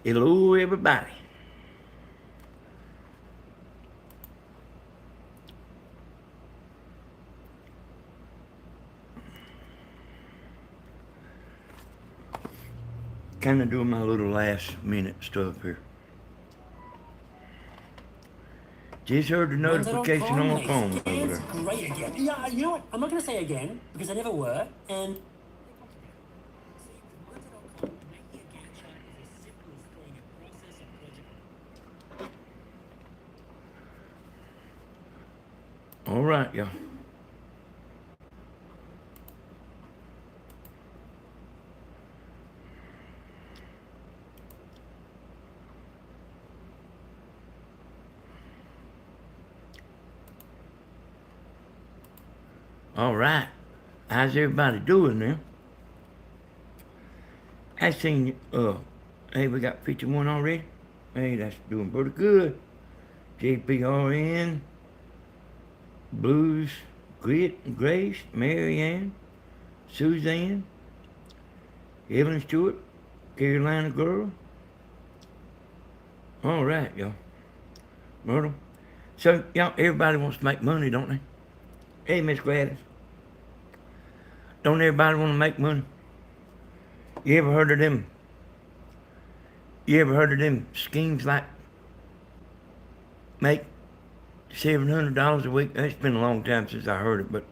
Hello, everybody. Kind of doing my little last minute stuff here. Just heard the When's it on notification Prime, on my mate? phone over Scan's there. great again. Yeah, you know what? I'm not going to say again because I never were. And see, with Monday.com, making a game chart is as simple as throwing a process or project. All right, y'all. All right. How's everybody doing now? I seen, hey, we got 51 already. Hey, that's doing pretty good. JPRN, Blues, Grit, Grace, Marianne, Suzanne, Evelyn Stewart, Carolina Girl. All right, y'all. Myrtle. So, y'all, everybody wants to make money, don't they? Hey, Miss Gladys. Don't everybody want to make money? You ever heard of them? You ever heard of them schemes like make $700 a week? It's been a long time since I heard it, but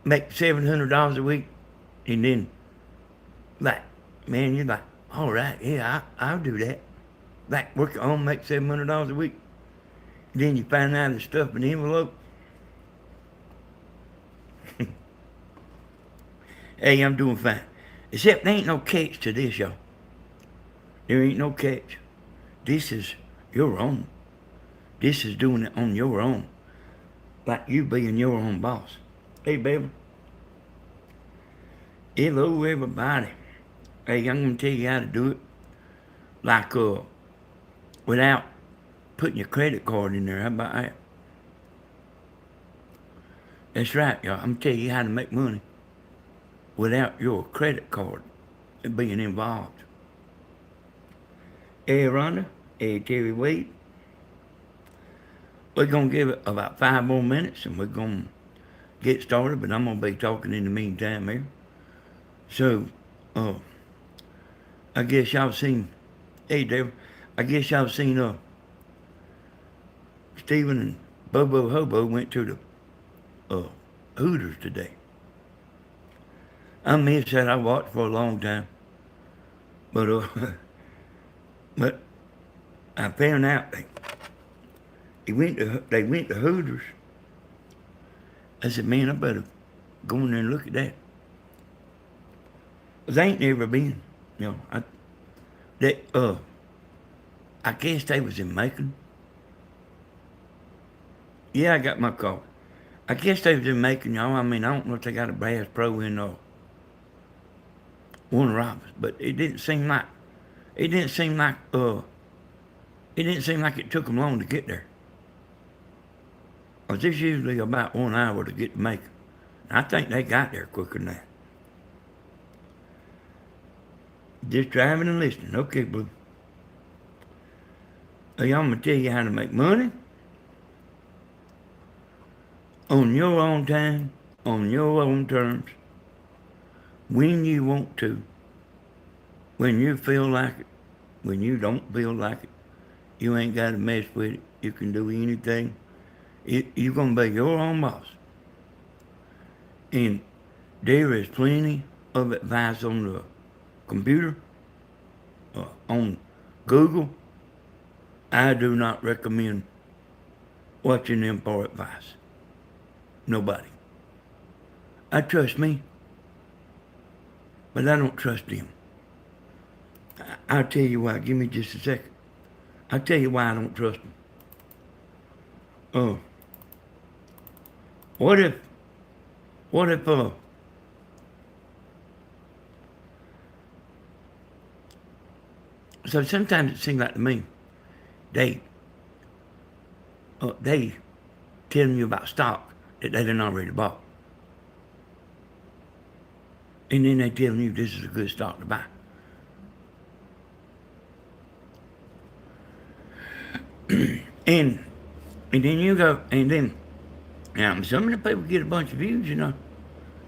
make $700 a week, and then like, man, you're like, all right, yeah, I'll do that. Like work at home, make $700 a week. Then you find out it's stuff in the envelope. Hey, I'm doing fine. Except there ain't no catch to this, y'all. There ain't no catch. This is your own. This is doing it on your own. Like you being your own boss. Hey, baby. Hello, everybody. Hey, I'm going to tell you how to do it. Like, without putting your credit card in there. How about that? That's right, y'all. I'm going to tell you how to make money without your credit card being involved. Hey, Rhonda. Hey, Terry Wade. We're going to give it about 5 more minutes and we're going to get started, but I'm going to be talking in the meantime here. So, I guess y'all seen, hey, Dave, I guess y'all seen, Stephen and Bobo Hobo went to the, Hooters today. I missed that. I watched for a long time. But, but I found out they went to Hooters. I said, man, I better go in there and look at that. 'Cause I ain't never been. You know, I guess they was in Macon. Yeah, I got my call. I guess they was in Macon, y'all. I mean, I don't know if they got a Bass Pro in Warner Robins, but it didn't seem like it didn't seem like it didn't seem like it took them long to get there. 'Cause it's usually about 1 hour to get to Macon. I think they got there quicker than that. Just driving and listening. Okay, boo. Hey, I'm gonna tell you how to make money on your own time, on your own terms, when you want to, when you feel like it, when you don't feel like it. You ain't got to mess with it. You can do anything. You're going to be your own boss. And there is plenty of advice on the computer, on Google. I do not recommend watching them for advice. Nobody. I trust me, but I don't trust them. I'll tell you why. Give me just a second. I'll tell you why I don't trust them. What if, what if, so sometimes it seems like to me, they telling you about stock that they done already bought. And then they telling you this is a good stock to buy. and then you go, and then now some of the people get a bunch of views, and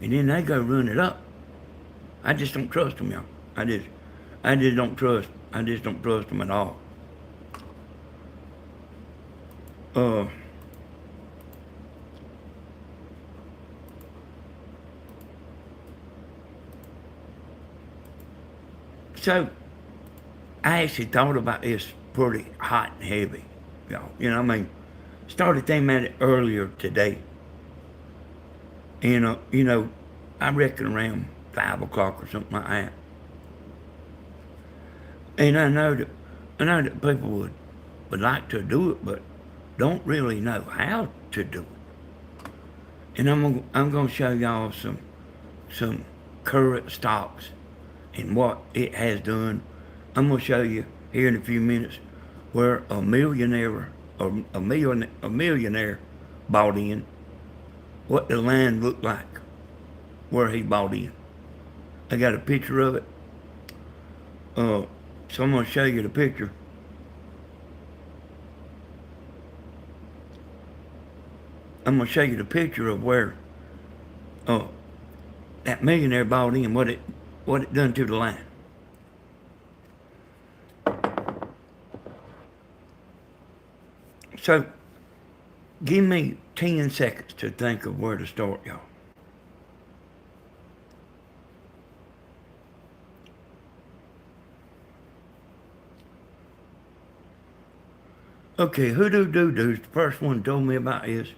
then they go run it up. I just don't trust them, y'all. I just don't trust. I just don't trust them at all. So I actually thought about this pretty hot and heavy, y'all. Started thinking about it earlier today. And I reckon around 5 o'clock or something like that. And I know that people would like to do it, but don't really know how to do it. And I'm gonna show y'all some current stocks and what it has done. I'm gonna show you here in a few minutes where a millionaire bought in, what the line looked like, where he bought in. I got a picture of it. So I'm gonna show you the picture. I'm gonna show you the picture of where that millionaire bought in, what it done to the line. So give me 10 seconds to think of where to start, y'all. Okay, Hoodoo Doo-Doo's the first one told me about this.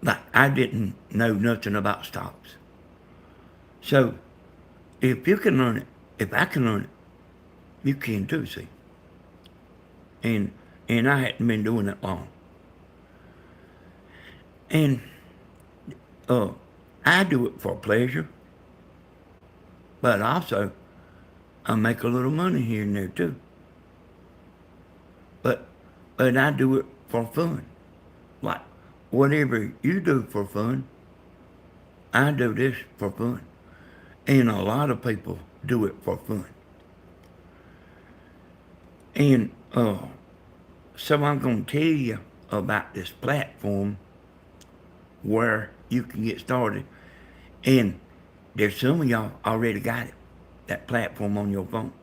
Like, I didn't know nothing about stocks. So, if you can learn it, if I can learn it, you can too, see. And I hadn't been doing it long. And I do it for pleasure, but also I make a little money here and there too. But I do it for fun. Like, whatever you do for fun, I do this for fun. And a lot of people do it for fun. And so I'm going to tell you about this platform where you can get started. And there's some of y'all already got it, that platform on your phone.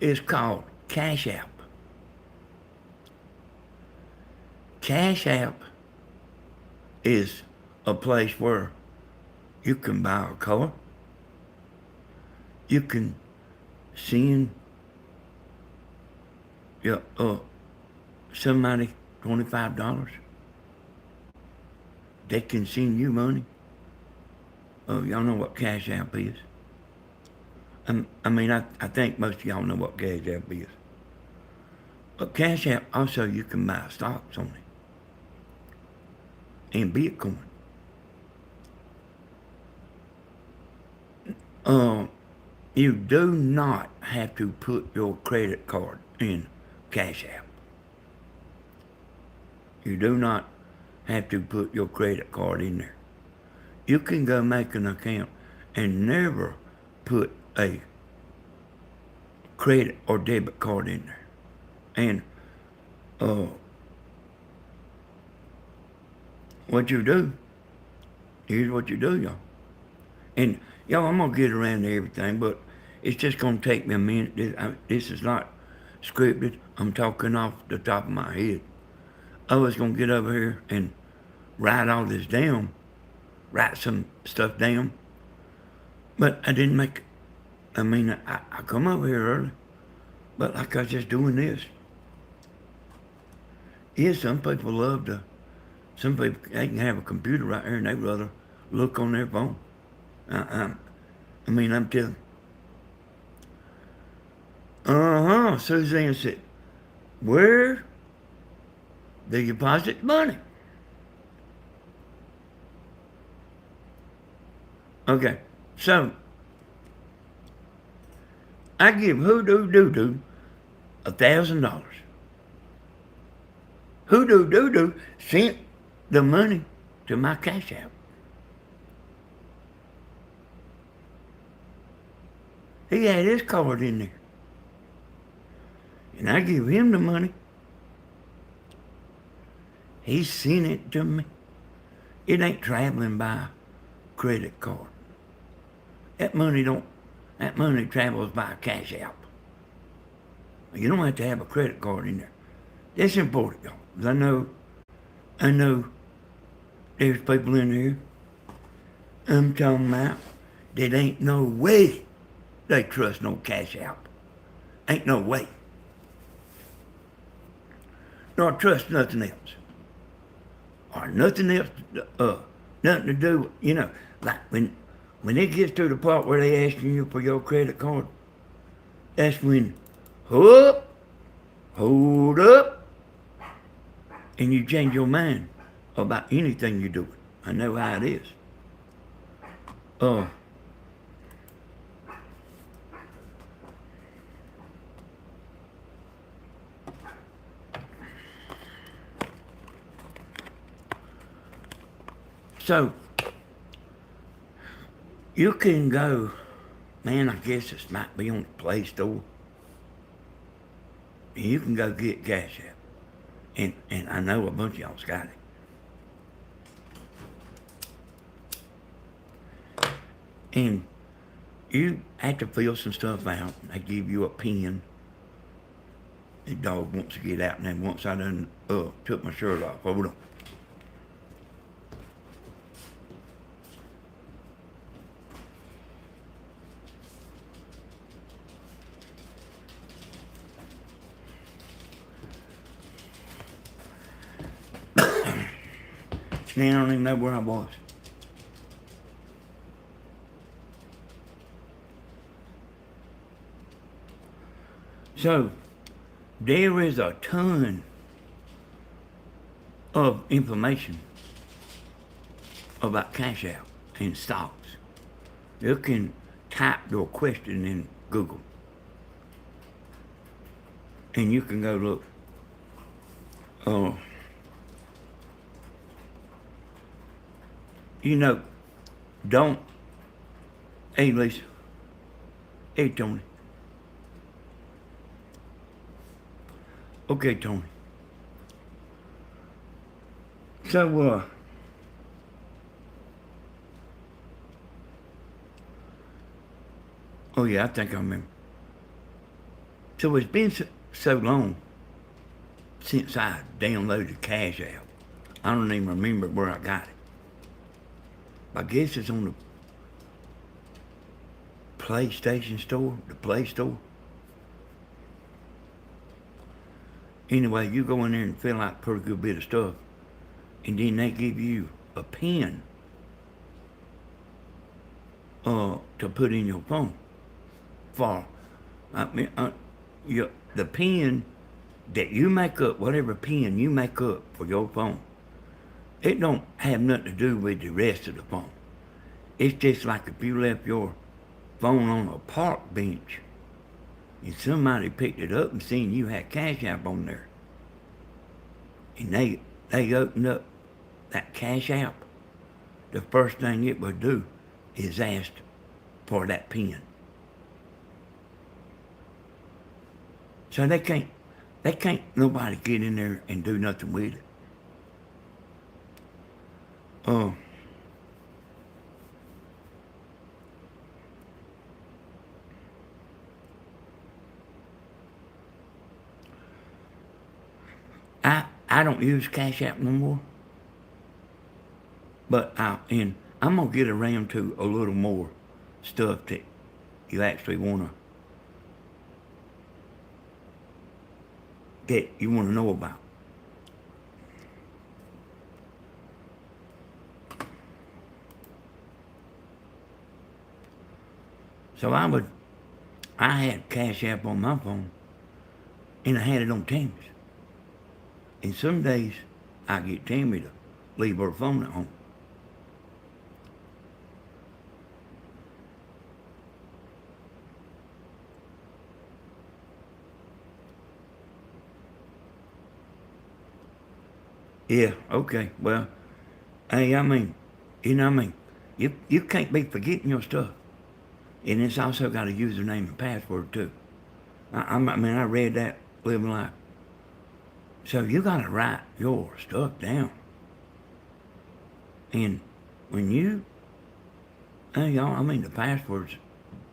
It's called Cash App. Cash App is a place where you can buy a car. You can send somebody $25. They can send you money. Y'all know what Cash App is. I think most of y'all know what Cash App is. But Cash App, also you can buy stocks on it. And Bitcoin. You do not have to put your credit card in Cash App. You do not have to put your credit card in there. You can go make an account and never put a credit or debit card in there. And what you do, here's what you do, y'all. And y'all, I'm going to get around to everything, but it's just going to take me a minute. This is not scripted. I'm talking off the top of my head. I was going to get over here and write all this down, write some stuff down, but I didn't make it. I come over here early, but like I was just doing this. Yeah, some people they can have a computer right here and they'd rather look on their phone. I'm telling you. Suzanne said, where do you deposit money? Okay, so I give Hoodoo Doo-Doo $1,000. Hoodoo Doo-Doo sent the money to my Cash App. He had his card in there. And I give him the money. He sent it to me. It ain't traveling by credit card. That money travels by cash app. You don't have to have a credit card in there. That's important, y'all. 'Cause I know there's people in here I'm talking about that ain't no way they trust no cash app. Ain't no way. Nor trust nothing else. Or nothing else, nothing to do with, like when it gets to the part where they asking you for your credit card, that's when, hold up, and you change your mind about anything you're doing. I know how it is. So, you can go, man, I guess this might be on the Play Store. And you can go get Cash App. And I know a bunch of y'all's got it. And you have to fill some stuff out. They give you a pen. The dog wants to get out, and then once I done took my shirt off, hold on. Man, I don't even know where I was. So, there is a ton of information about Cash App and stocks. You can type your question in Google. And you can go look. Don't. Hey, Lisa. Hey, Tony. Okay, Tony. So, oh yeah, I think I remember. So it's been so long since I downloaded Cash App. I don't even remember where I got it. I guess it's on the PlayStation Store, the Play Store. Anyway, you go in there and fill out a pretty good bit of stuff, and then they give you a pen to put in your phone. The pen that you make up, whatever pen you make up for your phone, it don't have nothing to do with the rest of the phone. It's just like if you left your phone on a park bench and somebody picked it up and seen you had Cash App on there, and they opened up that Cash App, the first thing it would do is ask for that pen. So they can't nobody get in there and do nothing with it. I don't use Cash App no more, but I'm gonna get around to a little more stuff that you actually wanna know about. So I had Cash App on my phone, and I had it on Tammy's. And some days I get Tammy to leave her phone at home. Yeah, okay, well, hey, you can't be forgetting your stuff. And it's also got a username and password too. I read that living life. So you got to write your stuff down. And when you, hey, y'all, the passwords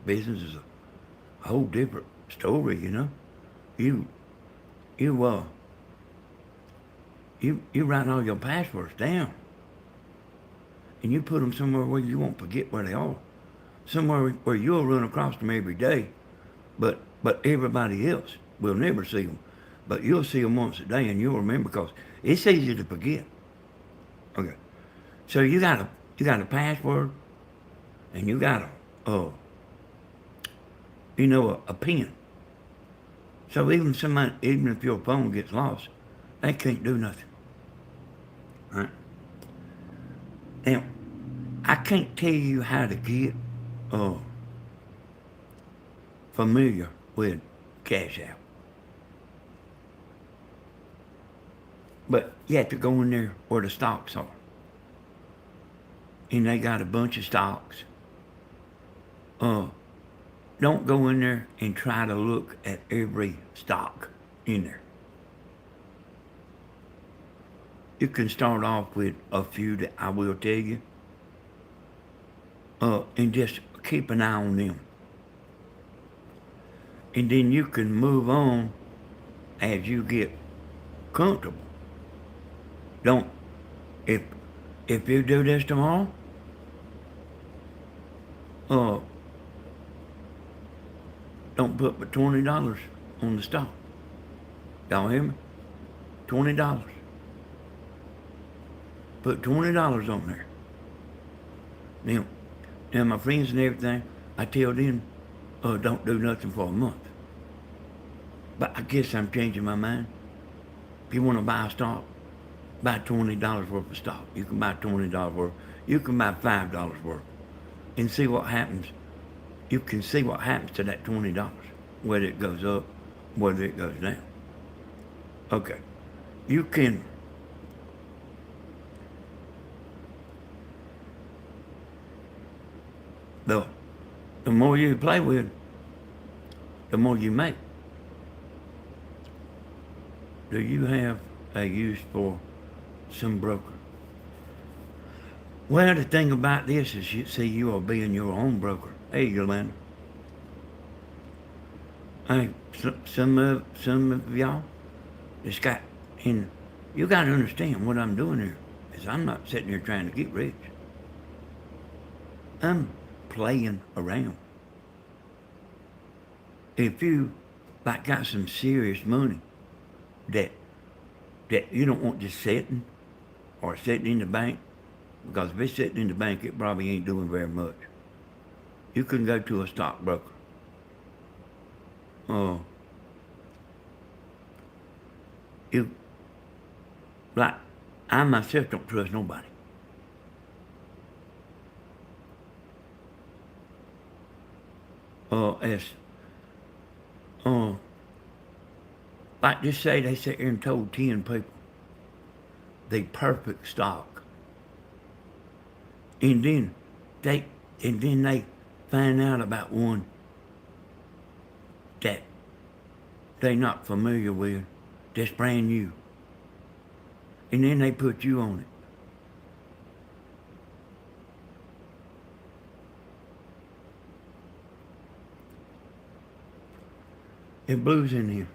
business is a whole different story, you know. You, you, uh, you write all your passwords down. And you put them somewhere where you won't forget where they are. Somewhere where you'll run across them every day, but everybody else will never see them. But you'll see them once a day, and you'll remember because it's easy to forget. Okay, so you got a password, and you got a pen. So even if your phone gets lost, they can't do nothing. All right. Now, I can't tell you how to get uh, familiar with Cash App. But you have to go in there where the stocks are. And they got a bunch of stocks. Don't go in there and try to look at every stock in there. You can start off with a few that I will tell you. And just keep an eye on them. And then you can move on as you get comfortable. Don't if you do this tomorrow, don't put but $20 on the stock. Y'all hear me? $20. Put $20 on there. Now my friends and everything, I tell them, don't do nothing for a month. But I guess I'm changing my mind. If you want to buy a stock, buy $20 worth of stock. You can buy $20 worth. You can buy $5 worth. And see what happens. You can see what happens to that $20. Whether it goes up, whether it goes down. Okay. You can the more you play with, the more you make. Do you have a use for some broker? Well, the thing about this is, you are being your own broker. Hey, Yolanda. Hey, some of y'all, it's got, and you got to understand what I'm doing here is I'm not sitting here trying to get rich. I'm playing around. If you got some serious money that you don't want just sitting or sitting in the bank, because if it's sitting in the bank, it probably ain't doing very much. You can go to a stockbroker. I myself don't trust nobody. Like just say they sit here and told 10 people the perfect stock. And then they find out about one that they not familiar with, that's brand new. And then they put you on it. It blues in here.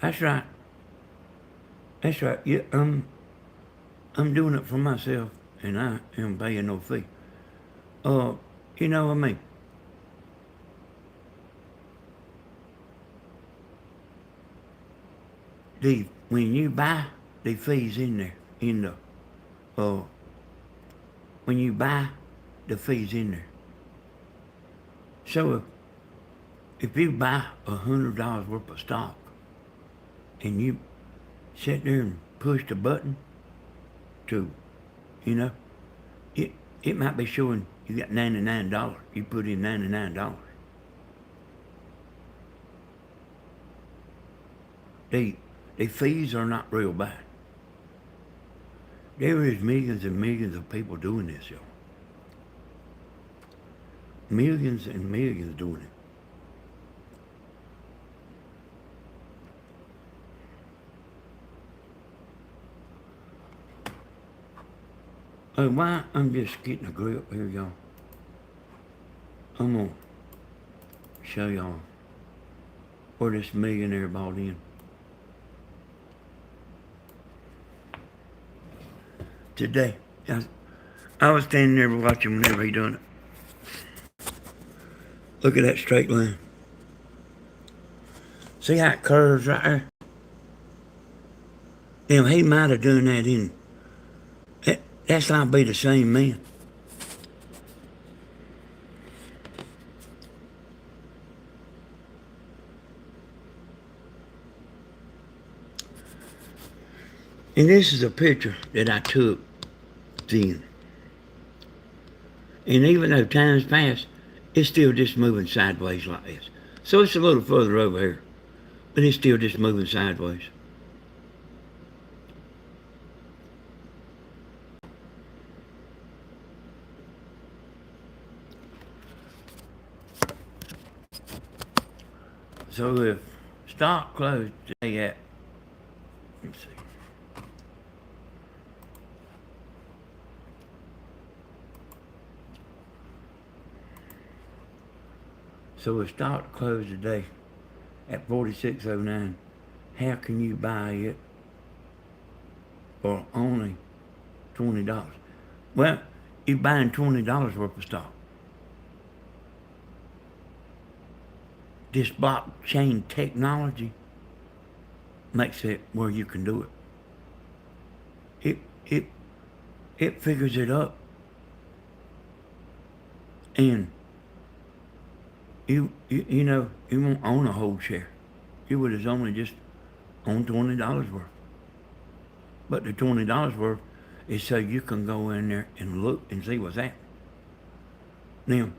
That's right. That's right. Yeah, I'm doing it for myself, and I am paying no fee. You know what I mean? When you buy, the fees in there, when you buy, the fees in there. So if you buy $100 worth of stock, and you sit there and push the button to, it might be showing you got $99. You put in $99. the fees are not real bad. There is millions and millions of people doing this, y'all. Millions and millions doing it. Why I'm just getting a grip here, y'all. I'm gonna show y'all where this millionaire bought in. Today, I was standing there watching whenever he done it. Look at that straight line. See how it curves right there? Now, he might have done that in. That's not be the same man. And this is a picture that I took then. And even though time's passed, it's still just moving sideways like this. So it's a little further over here, but it's still just moving sideways. So if stock closed today at, let's see. So if stock closed today at 46.09, how can you buy it for only $20? Well, you're buying $20 worth of stock. This blockchain technology makes it where you can do it. It figures it up. And you know, you won't own a whole share. You would have only just owned $20 worth. But the $20 worth is so you can go in there and look and see what's happening. Now,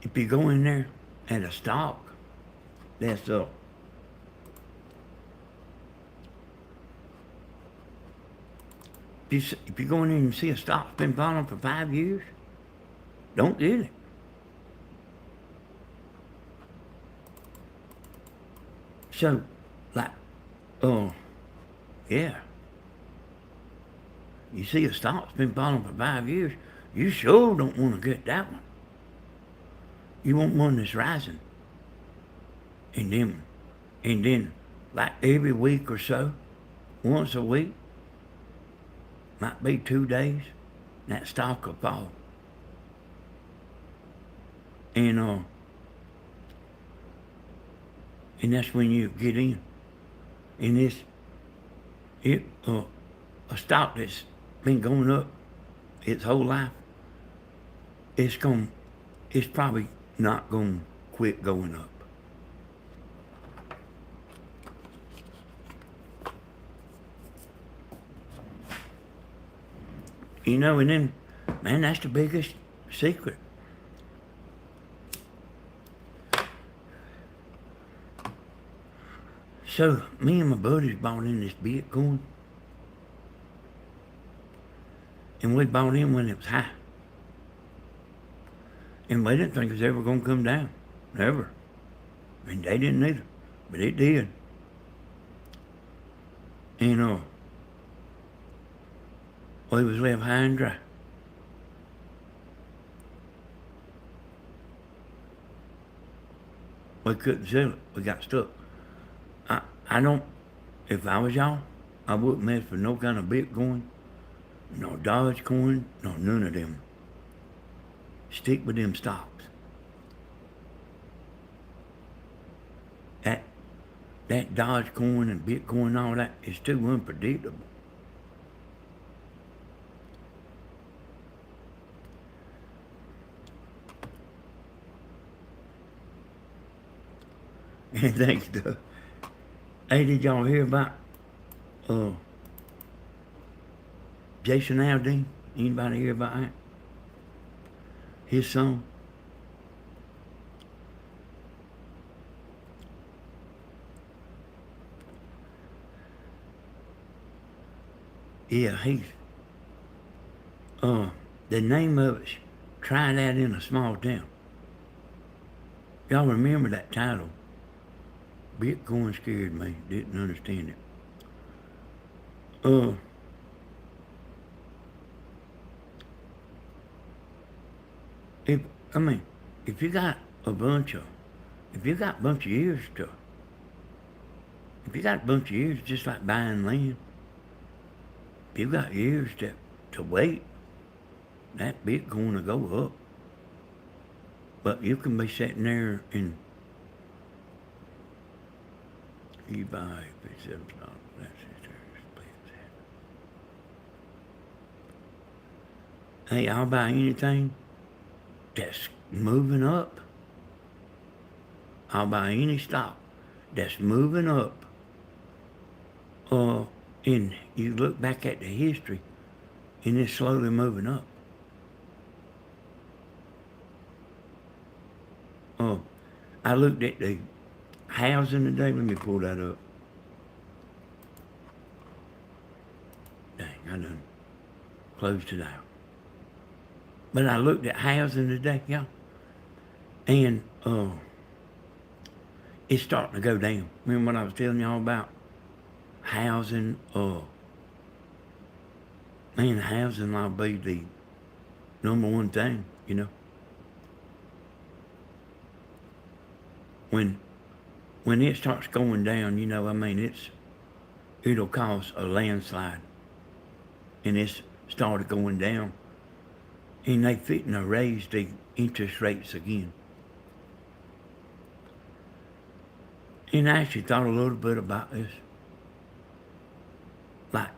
if you go in there at a stock, that's up. If you go in there and see a stock's been falling for 5 years, don't get it. So, like, yeah. You see a stock's been falling for 5 years, you sure don't want to get that one. You want one that's rising. And then, like every week or so, once a week, might be 2 days, that stock will fall. And that's when you get in. And a stock that's been going up its whole life, it's probably not going to quit going up. You know, and then, man, that's the biggest secret. So, me and my buddies bought in this Bitcoin. And we bought in when it was high. And we didn't think it was ever going to come down. Never. And they didn't either. But it did. And, we was left high and dry. We couldn't sell it. We got stuck. I don't, if I was y'all, I wouldn't mess with no kind of Bitcoin, no Dogecoin, no none of them. Stick with them stocks. That Dogecoin and Bitcoin and all that is too unpredictable. And thanks to, hey, did y'all hear about Jason Aldean? Anybody hear about that? His son? Yeah, uh, the name of it's Try That in a Small Town. Y'all remember that title? Bitcoin scared me. Didn't understand it. Uh, if I mean, if you got a bunch of, if you got a bunch of years to, if you got a bunch of years, just like buying land, if you got years to wait, that Bitcoin will go up. But you can be sitting there and you buy $57. That's just hey, I'll buy anything that's moving up. I'll buy any stock that's moving up. And you look back at the history, and it's slowly moving up. I looked at the housing today. Let me pull that up. Dang, I done closed it out. But I looked at housing today, y'all, and it's starting to go down. Remember what I was telling y'all about housing? Man, housing will be the number one thing, you know. When it starts going down, you know, I mean, it'll cause a landslide. And it's started going down. And they fitting to raise the interest rates again. And I actually thought a little bit about this. Like,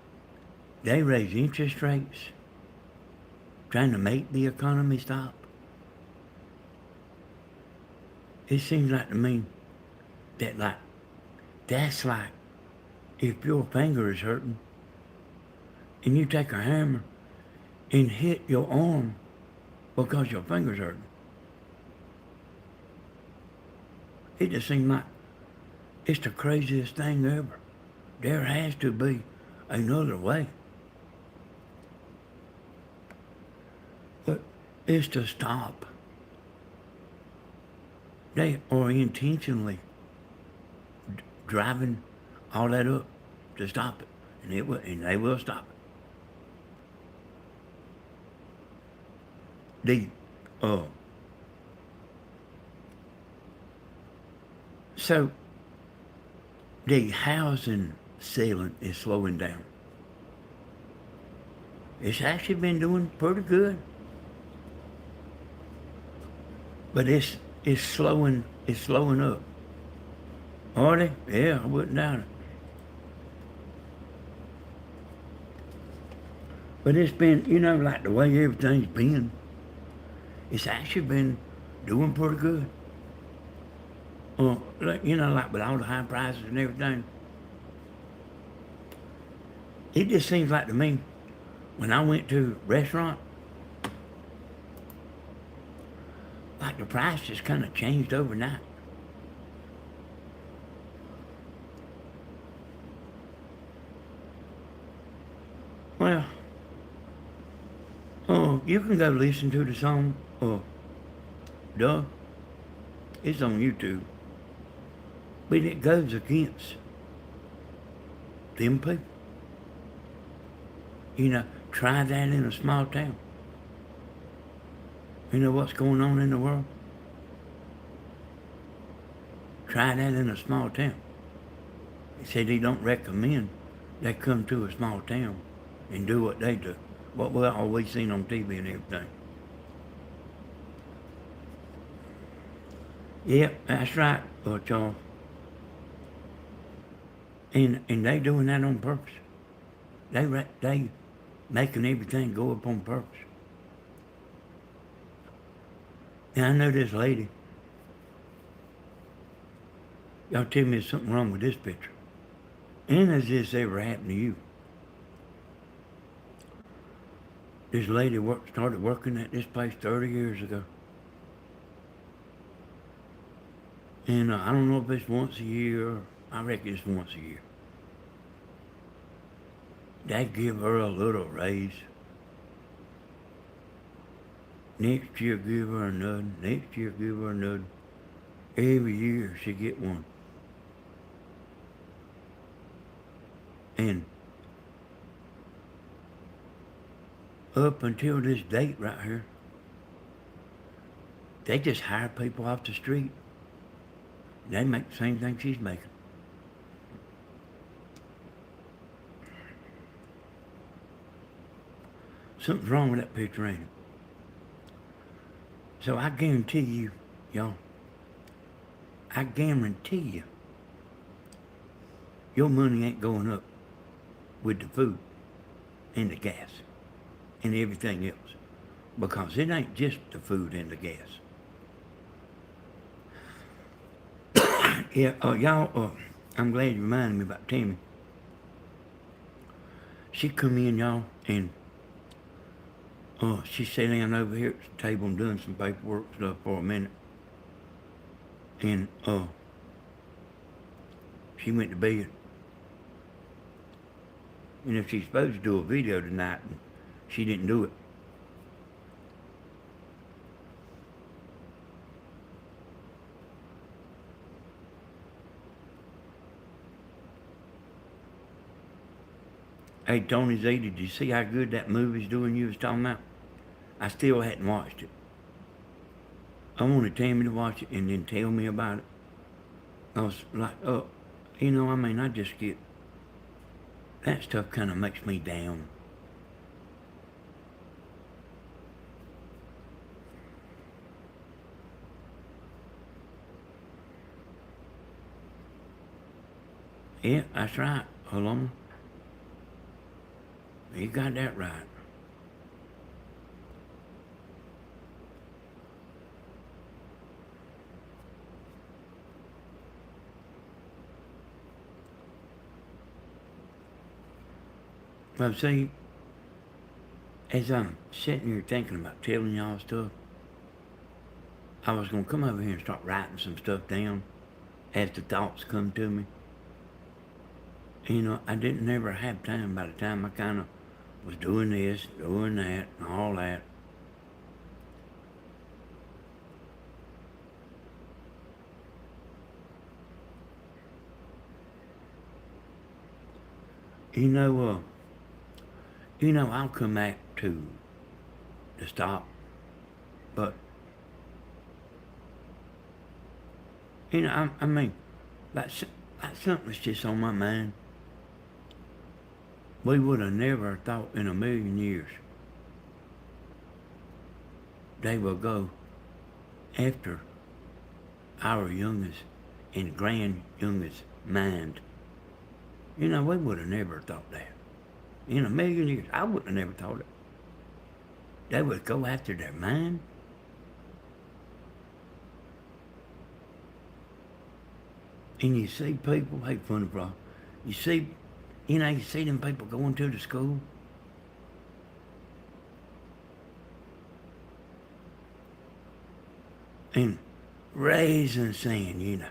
they raise interest rates, trying to make the economy stop. It seems like to me that that's like if your finger is hurting and you take a hammer and hit your arm because your finger's hurting. It just seems like it's the craziest thing ever. There has to be another way. But it's to stop. They are intentionally driving all that up to stop it, and they will stop it. So the housing ceiling is slowing down. It's actually been doing pretty good, but it's slowing up. Are they? Yeah, I wouldn't doubt it. But it's been, you know, like the way everything's been, it's actually been doing pretty good. Like, you know, like with all the high prices and everything. It just seems like to me, when I went to a restaurant, like the price just kind of changed overnight. Well, you can go listen to the song, duh, it's on YouTube. But it goes against them people. You know, try that in a small town. You know what's going on in the world? Try that in a small town. He said he don't recommend they come to a small town and do what they do. What we always seen on TV and everything. Yep, that's right, Charles. And they doing that on purpose. They making everything go up on purpose. And I know this lady. Y'all tell me there's something wrong with this picture. And has this ever happened to you? This lady started working at this place 30 years ago. And I don't know if it's once a year. I reckon it's once a year. They'd give her a little raise. Next year give her another. Next year give her another. Every year she get one. And up until this date right here, they just hire people off the street. They make the same thing she's making. Something's wrong with that picture, ain't it? So I guarantee you, y'all, I guarantee you, your money ain't going up with the food and the gas and everything else. Because it ain't just the food and the gas. Yeah, y'all, I'm glad you reminded me about Tammy. She come in, y'all, and she sat down over here at the table and done some paperwork stuff for a minute. And she went to bed. And if she's supposed to do a video tonight, and she didn't do it. Hey, Tony Z, did you see how good that movie's doing you was talking about? I still hadn't watched it. I wanted Tammy to watch it and then tell me about it. I was like, I just get, that stuff kind of makes me down. Yeah, that's right, Aloma. You got that right. Well, see, as I'm sitting here thinking about telling y'all stuff, I was going to come over here and start writing some stuff down as the thoughts come to me. I didn't never have time by the time I kind of was doing this, doing that, and all that. I'll come back to the stop, but, that's something that's just on my mind. We would have never thought in a million years they will go after our youngest and grand youngest mind. We would have never thought that. In a million years, I wouldn't have never thought it. They would go after their mind. And you see people, hey, funny bro, you see them people going to the school. And raising sand,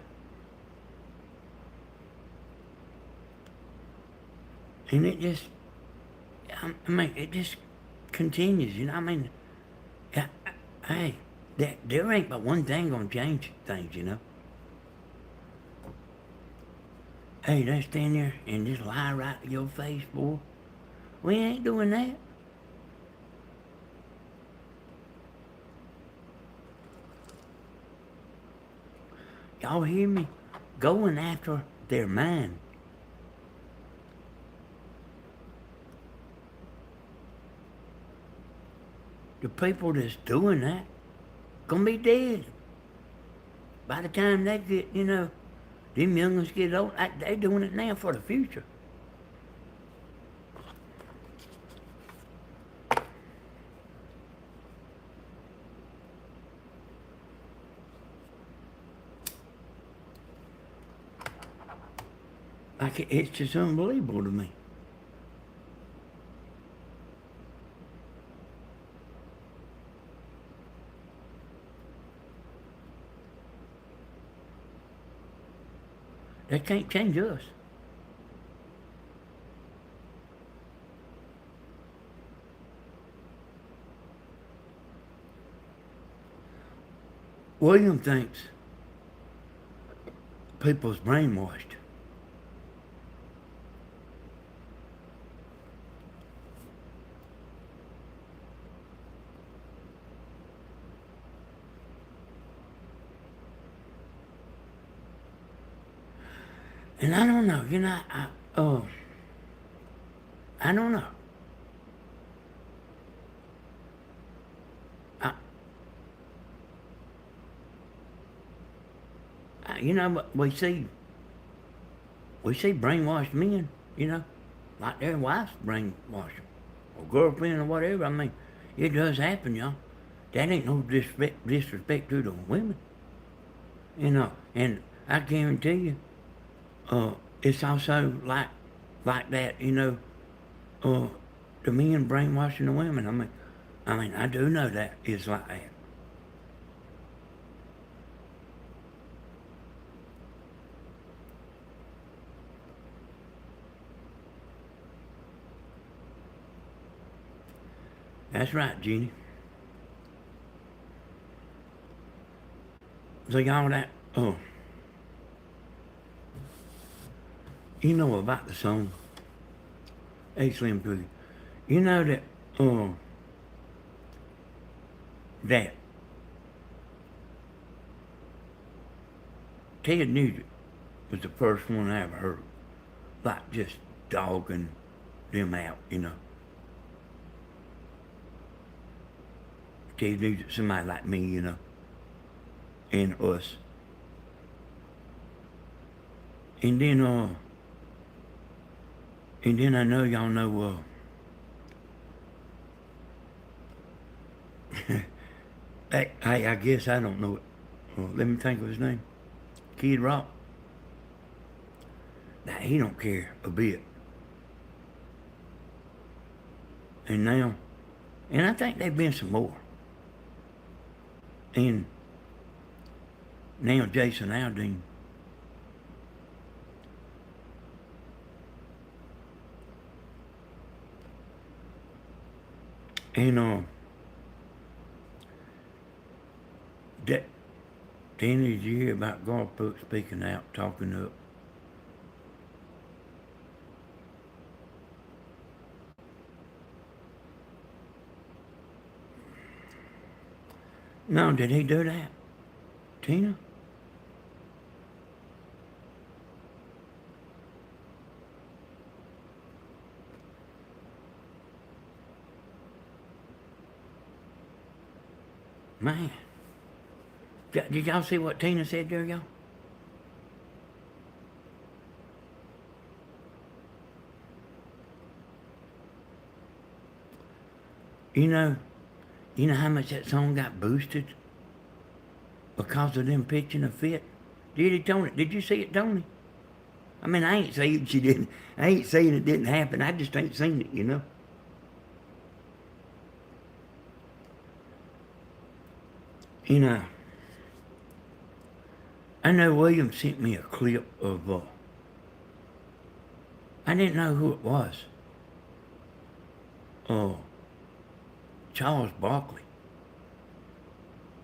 And it just, it just continues, Hey, there ain't but one thing gonna change things, Hey, they stand there and just lie right to your face, boy. We ain't doing that. Y'all hear me? Going after their mind. The people that's doing that gonna be dead. By the time they get, them youngins get old, they doing it now for the future. Like, it's just unbelievable to me. They can't change us. William thinks people's brainwashed. And I don't know, I don't know. I, but we see brainwashed men, like their wives brainwash them, or girlfriend or whatever. I mean, it does happen, y'all. That ain't no disrespect to the women, and I guarantee you, it's also like that, the men brainwashing the women. I mean, I do know that it's like that. That's right, Jeannie. So y'all that, you know about the song, Hey Slim Poogie. You know that Ted Nugent was the first one I ever heard, like just dogging them out, Ted Nugent, somebody like me, and us. And then I know y'all know, I guess I don't know it. Let me think of his name. Kid Rock. Now, he don't care a bit. And I think there've been some more. And now Jason Aldean. And then did you hear about Garth Brooks speaking out, talking up? No, did he do that? Tina? Man. Did y'all see what Tina said there, y'all? You know how much that song got boosted? Because of them pitching a fit? Did it, Tony? Did you see it, Tony? I mean, I ain't saying she didn't. I ain't saying it didn't happen. I just ain't seen it, I know William sent me a clip of, I didn't know who it was. Charles Barkley.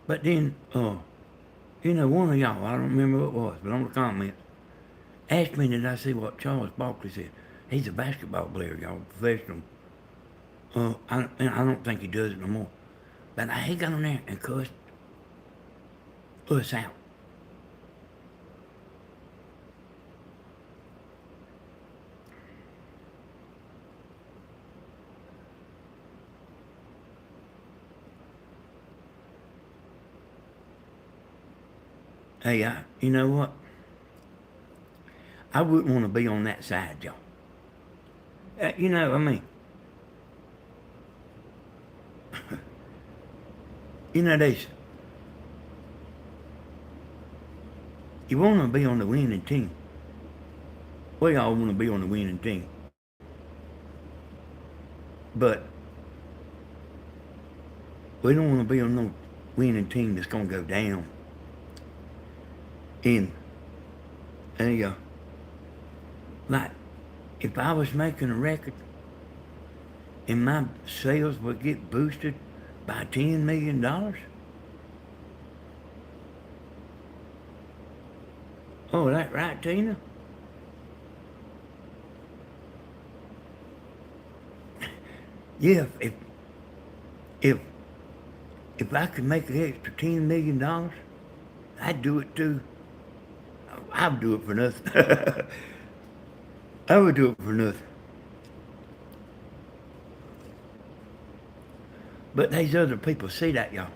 But then, one of y'all, I don't remember who it was, but on the comments, asked me did I see what Charles Barkley said. He's a basketball player, y'all, professional. I don't think he does it no more. But he got on there and cussed us out. Hey, you know what? I wouldn't want to be on that side, y'all. I mean, there's, you want to be on the winning team. We all want to be on the winning team. But we don't want to be on no winning team that's going to go down. And like, if I was making a record and my sales would get boosted by $10 million, Oh, that right, Tina? Yeah, if if I could make an extra $10 million, I'd do it too. I'd do it for nothing. I would do it for nothing. But these other people see that, y'all.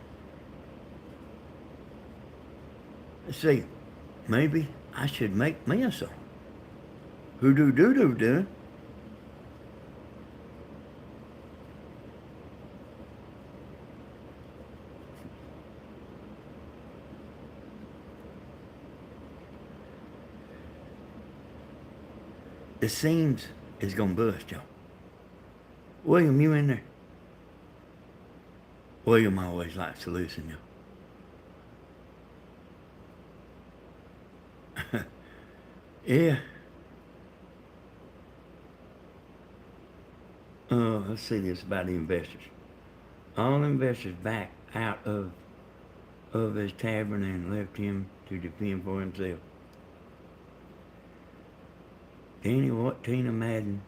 See, maybe I should make me a song. Who do do. The seams is gonna bust, y'all. William, you in there? William always likes to listen, y'all. Yeah. Let's see this about the investors. All investors backed out of his tavern and left him to defend for himself. Danny, what Tina Madden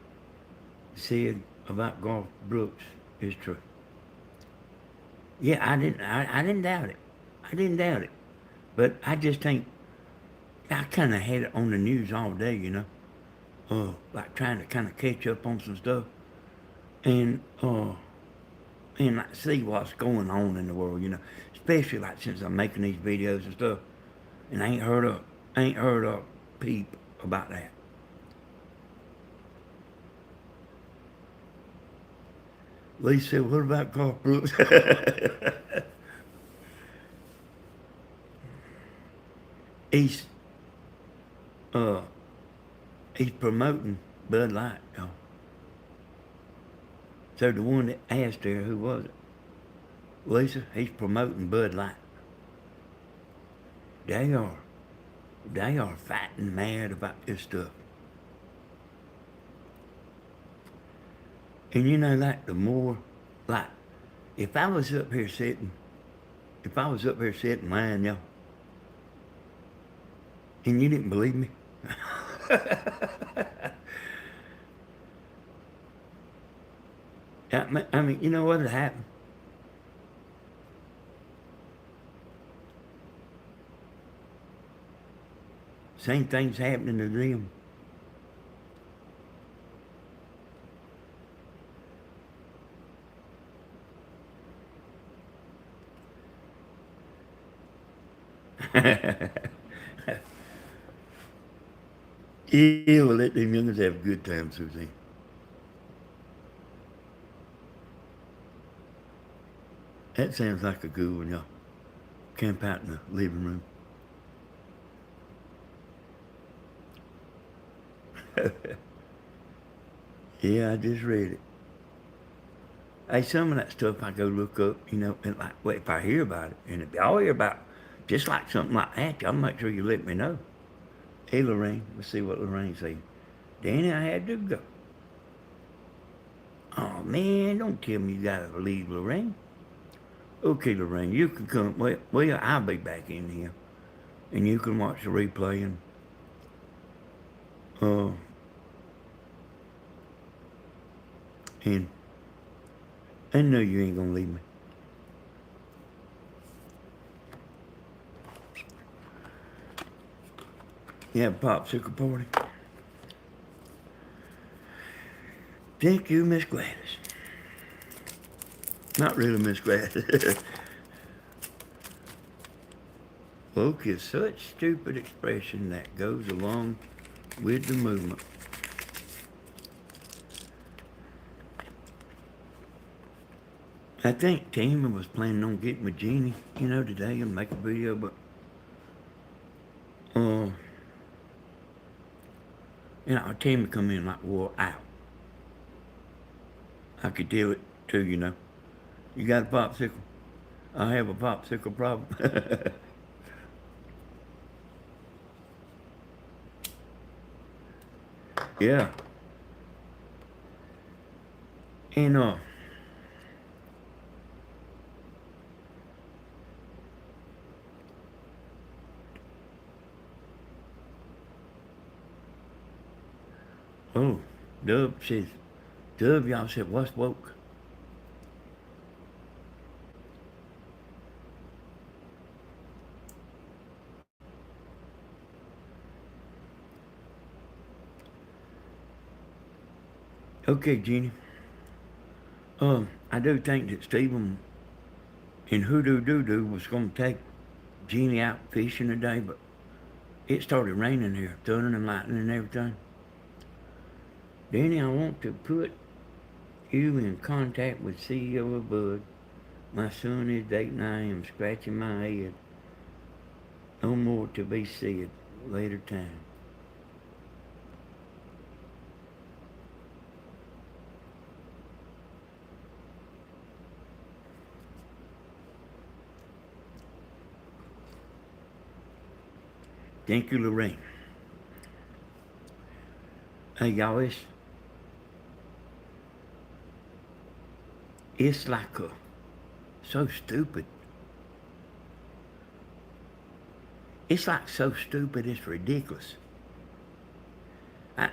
said about Garth Brooks is true. Yeah, I didn't doubt it. I didn't doubt it. But I just think I kind of had it on the news all day, like trying to kind of catch up on some stuff, and like see what's going on in the world, especially like since I'm making these videos and stuff, and I ain't heard a peep about that. Lee said, "What about Garth Brooks?" he's uh he's promoting Bud Light, y'all. So the one that asked her, who was it? Lisa, he's promoting Bud Light. They are, they are fighting mad about this stuff. And like the more, like, if I was up here sitting, if I was up here sitting lying, y'all, and you didn't believe me, I mean, you know what had happened? Same thing's happening to them. Yeah, well, let them youngers have a good time, Suzanne. That sounds like a good one, y'all. Camp out in the living room. Yeah, I just read it. Hey, some of that stuff I go look up, and like, well, if I hear about it, and if y'all hear about just like something like that, y'all make sure you let me know. Hey, Lorraine, let's see what Lorraine said. Danny, I had to go. Oh, man, don't tell me you gotta leave, Lorraine. Okay, Lorraine, you can come. Well, I'll be back in here, and you can watch the replay, uh, and I know you ain't gonna leave me. You have a popsicle party? Thank you, Miss Gladys. Not really, Miss Gladys. Woke is such stupid expression that goes along with the movement. I think Tammy was planning on getting with Jeannie, today and make a video, but, Tammy come in like wore out. I could tell it too, You got a popsicle? I have a popsicle problem. Yeah. And, Oh, Dub says, Dub, y'all said, what's woke? Okay, Jenny. I do think that Stephen and Hoodoo Doo Doo was going to take Jenny out fishing today, but it started raining here, thunder and lightning and everything. Danny, I want to put you in contact with CEO of Bud. My son is dating. I am scratching my head. No more to be said. Later time. Thank you, Lorraine. Hey, y'all, it's like so stupid. It's like so stupid, it's ridiculous. I,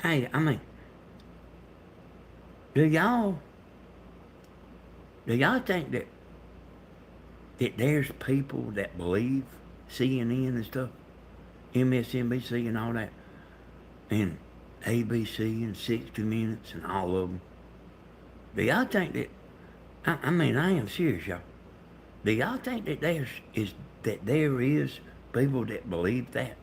I mean, do y'all think that there's people that believe CNN and stuff, MSNBC and all that, and ABC and 60 Minutes and all of them? Do y'all think that? I mean, I am serious, y'all. Do y'all think that there is people that believe that?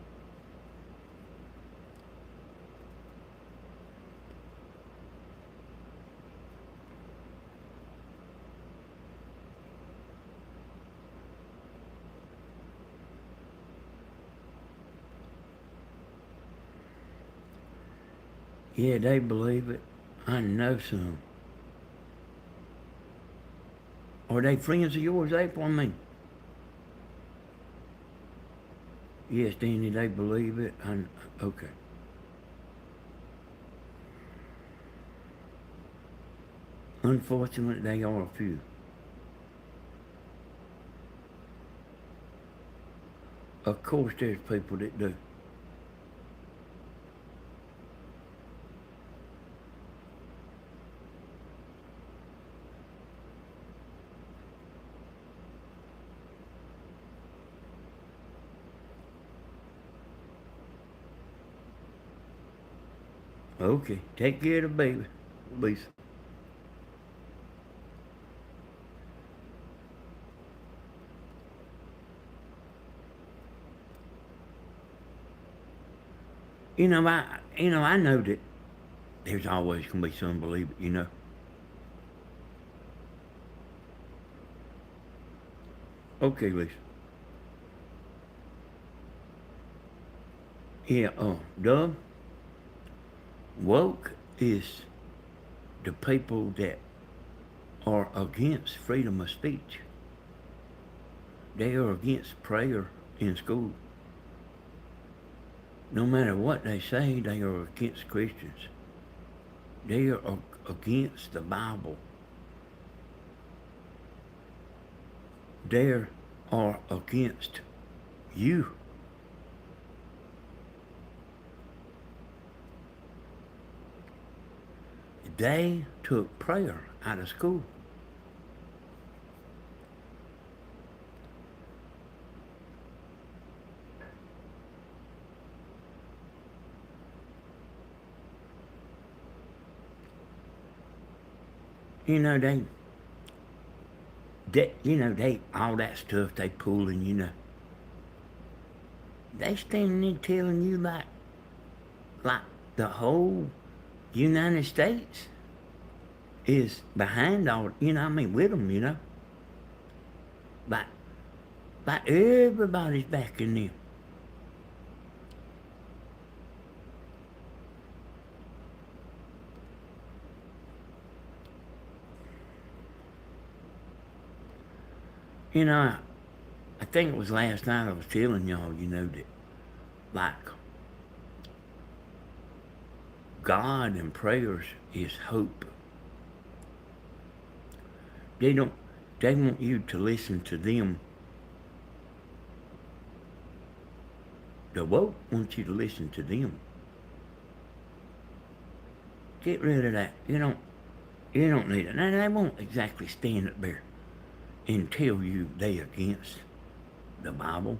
Yeah, they believe it. I know some. Are they friends of yours, April? I mean, yes, Danny, they believe it. Okay. Unfortunately, they are a few. Of course, there's people that do. Okay, take care of the baby, Lisa. I know that there's always gonna be some believe it. Okay, Lisa. Yeah. Dub, woke is the people that are against freedom of speech. They are against prayer in school. No matter what they say, they are against Christians. They are against the Bible. They are against you. They took prayer out of school. You know, they all that stuff they pulling. They standing there telling you like the whole United States is behind all, with them. But everybody's backing them. I think it was last night I was telling y'all, that like God and prayers is hope. They don't they want you to listen to them. The woke wants you to listen to them. Get rid of that. You don't need it. Now they won't exactly stand up there and tell you they against the Bible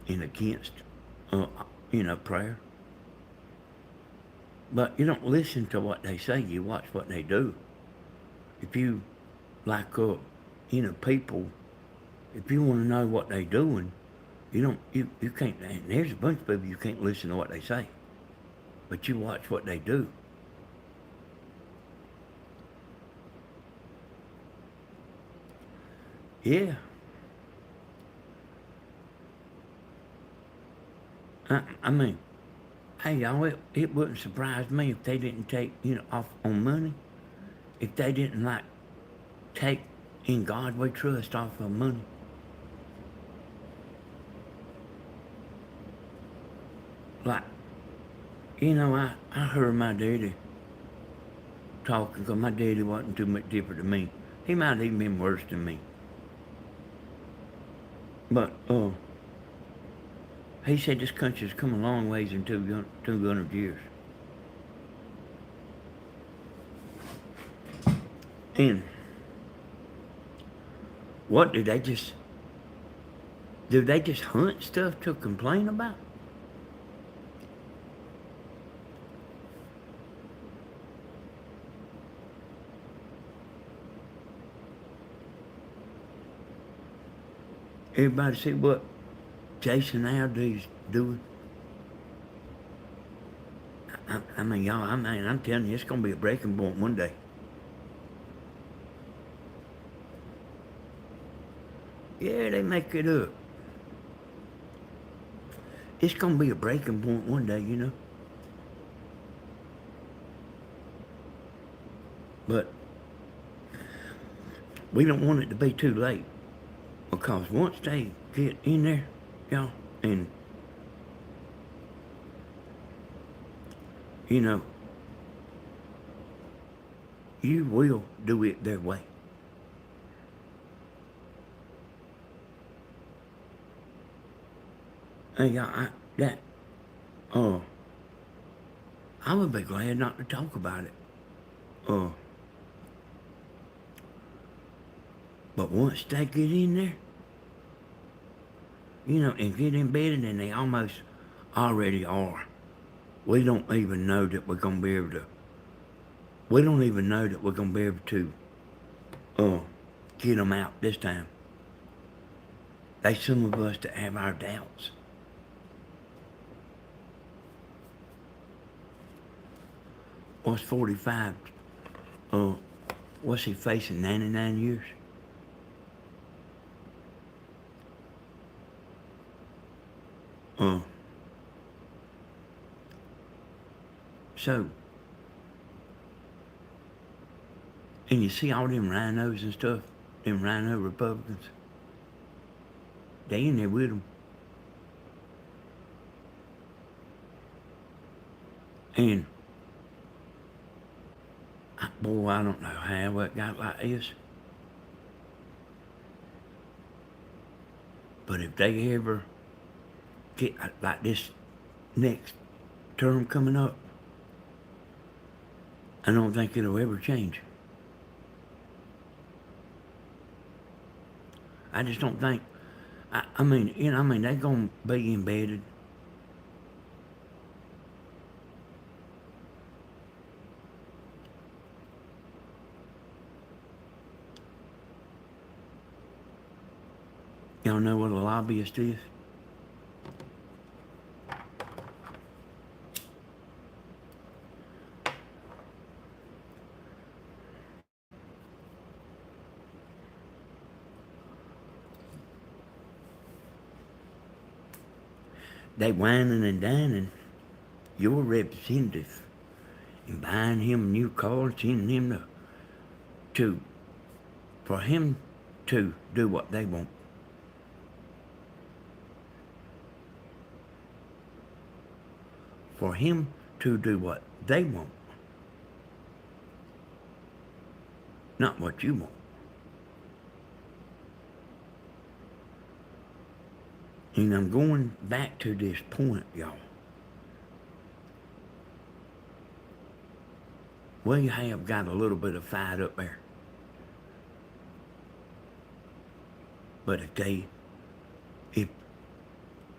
and against, prayer. But you don't listen to what they say. You watch what they do. If you like, people, if you want to know what they doing, you can't. And there's a bunch of people you can't listen to what they say, but you watch what they do. Yeah. I mean, hey y'all, it wouldn't surprise me if they didn't take, off on money. If they didn't take in God we trust off of money. Like, I heard my daddy talking, because my daddy wasn't too much different than me. He might have even been worse than me. But, he said this country's come a long ways in 200 years. And what did they just hunt stuff to complain about? Everybody see what Jason Aldean's doing? I mean, y'all, I'm telling you, it's going to be a breaking point one day. Yeah, they make it up. It's going to be a breaking point one day. But we don't want it to be too late. Because once they get in there, y'all, and, you will do it their way. Hey, y'all, I would be glad not to talk about it. But once they get in there, and get embedded, and they almost already are. We don't even know that we're going to be able to, get them out this time. There's some of us that have our doubts. What's 45? What's he facing, 99 years? So, and you see all them rhinos and stuff, them rhino Republicans, they in there with them. And, boy, I don't know how it got like this. But if they ever get like this next term coming up, I don't think it'll ever change. I just don't think, they're going to be embedded. Y'all know what a lobbyist is? They whining and dining your representative and buying him a new car, sending him for him to do what they want. For him to do what they want, not what you want. And I'm going back to this point, y'all. we have got a little bit of fight up there. But if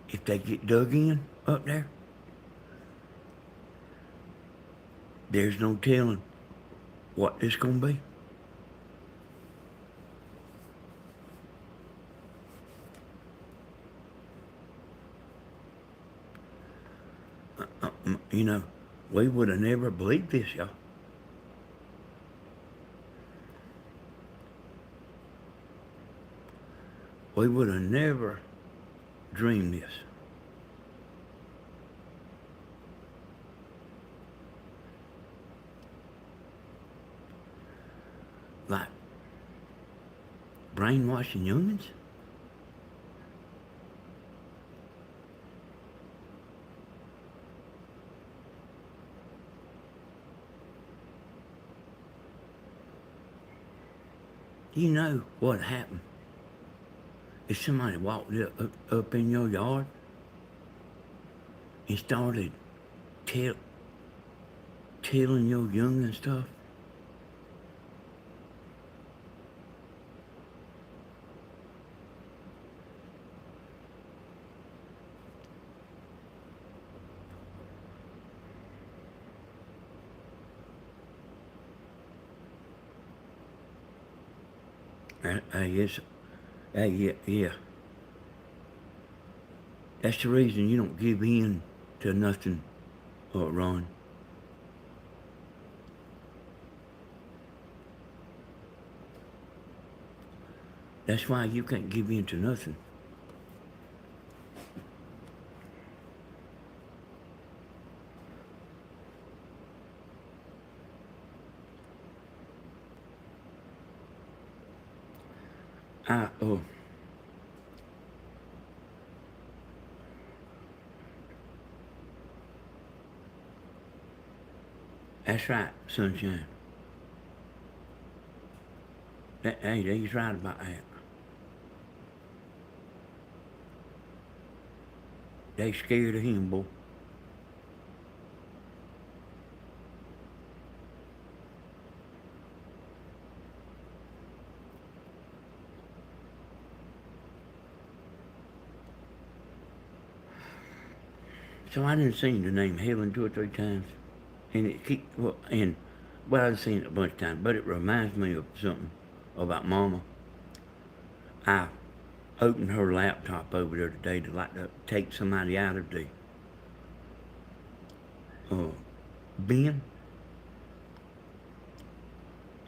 if they get dug in up there, there's no telling what it's gonna be. You know, we would have never believed this, y'all. We would have never dreamed this. Like brainwashing youngins? You know what happened if somebody walked up in your yard and started telling your youngin stuff? Yes, yeah. That's the reason you don't give in to nothing, Ron. That's why you can't give in to nothing. Oh. That's right, sunshine. Hey, he's right about that. They scared of him, boy. So I didn't see the name Helen 2 or 3 times, and I've seen it a bunch of times, but it reminds me of something about Mama. I opened her laptop over there today to take somebody out of the bin,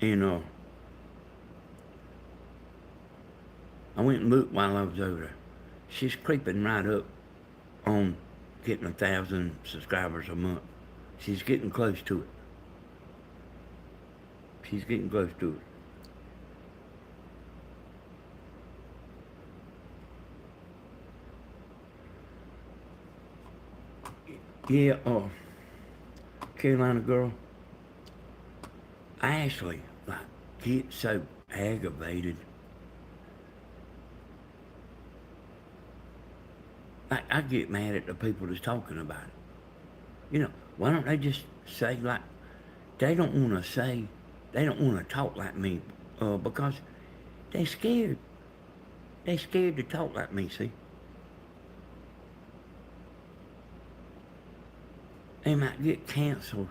and I went and looked while I was over there. She's creeping right up on getting 1,000 subscribers a month. She's getting close to it. She's getting close to it. Yeah, Carolina girl, I actually get so aggravated. I get mad at the people that's talking about it. You know, why don't they just say they don't want to talk like me, because they scared. They scared to talk like me, see? They might get canceled.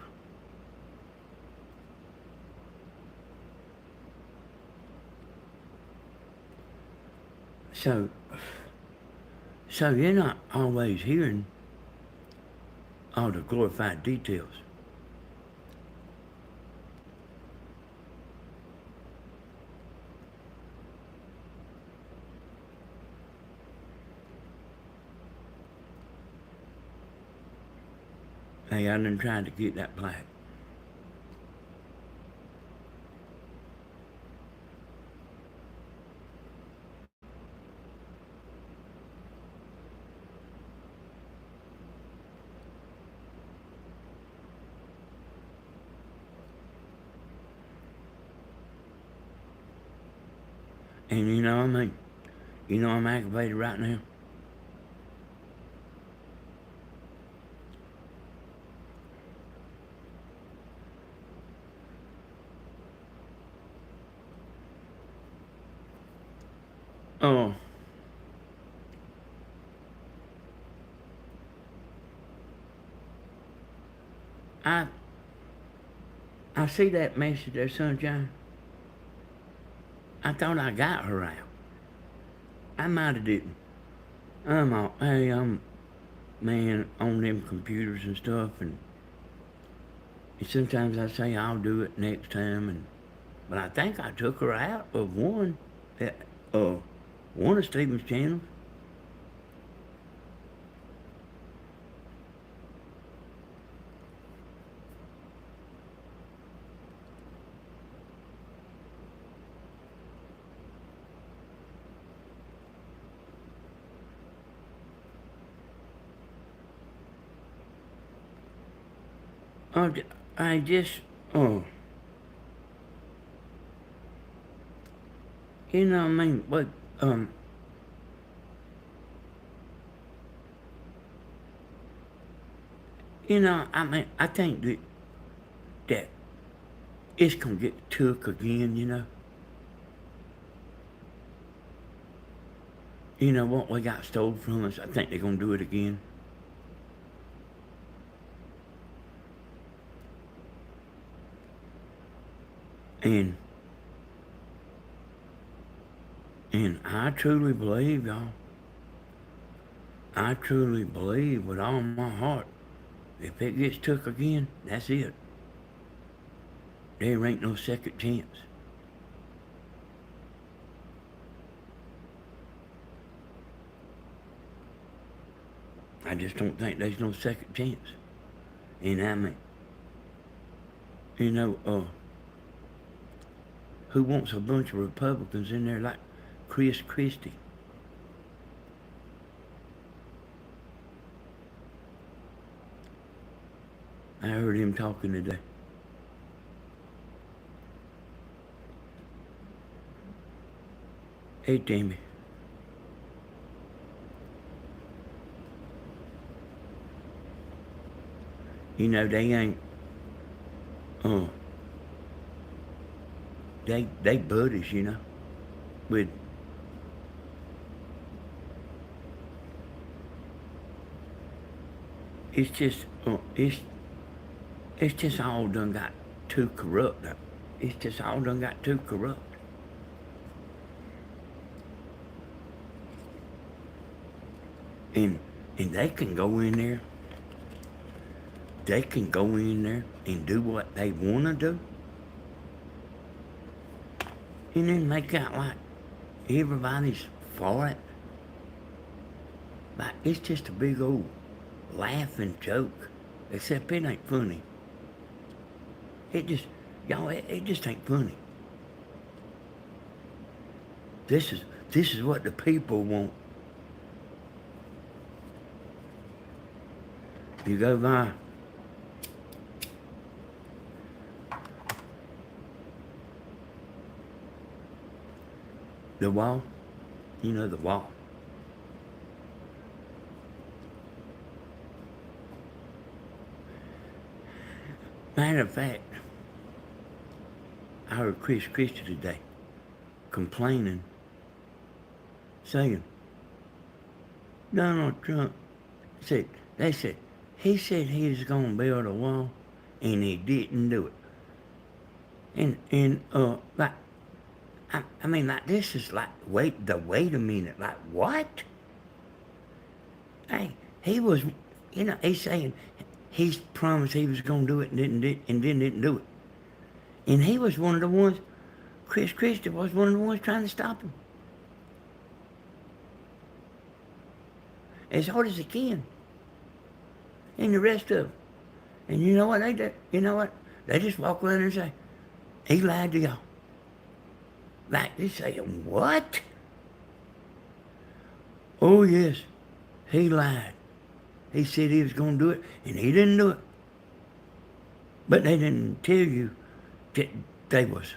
So you're not always hearing all the glorified details. Hey, I done tried to get that plaque. And you know what I mean? You know I'm aggravated right now. Oh, I I see that message there, Sunshine. I thought I got her out. I might have didn't. I'm man on them computers and stuff, and sometimes I say I'll do it next time, but I think I took her out of uh, uh, one of Stephen's channels. Uh, I just, uh, I mean, but, um, I mean, I think that it's gonna get took again, you know. You know what we got stole from us? I think they're gonna do it again. And and I truly believe, y'all. I truly believe with all my heart, if it gets took again, that's it. There ain't no second chance. I just don't think there's no second chance. And I mean, you know, who wants a bunch of Republicans in there like Chris Christie? I heard him talking today. Hey, Tammy. You know, they ain't, uh, they buddies, you know, with, it's just, it's just all done got too corrupt. It's just all done got too corrupt. And, and they can go in there, and do what they want to do. And then make out like everybody's for it. Like it's just a big old laughing joke. Except it ain't funny. It just, y'all, it just ain't funny. This is what the people want. You go by the wall, you know the wall. Matter of fact, I heard Chris Christie today complaining, saying, Donald Trump he said he was gonna build a wall and he didn't do it. Like I mean like this is like wait a minute, like what? Hey, he was he's saying he's promised he was gonna do it and didn't do it. And he was one of the ones, Chris Christie was one of the ones trying to stop him. As hard as he can. And the rest of them. And you know what they did? You know what? They just walk around and say, he lied to y'all. Like they say, what? Oh yes, he lied. He said he was going to do it, and he didn't do it. But they didn't tell you that they was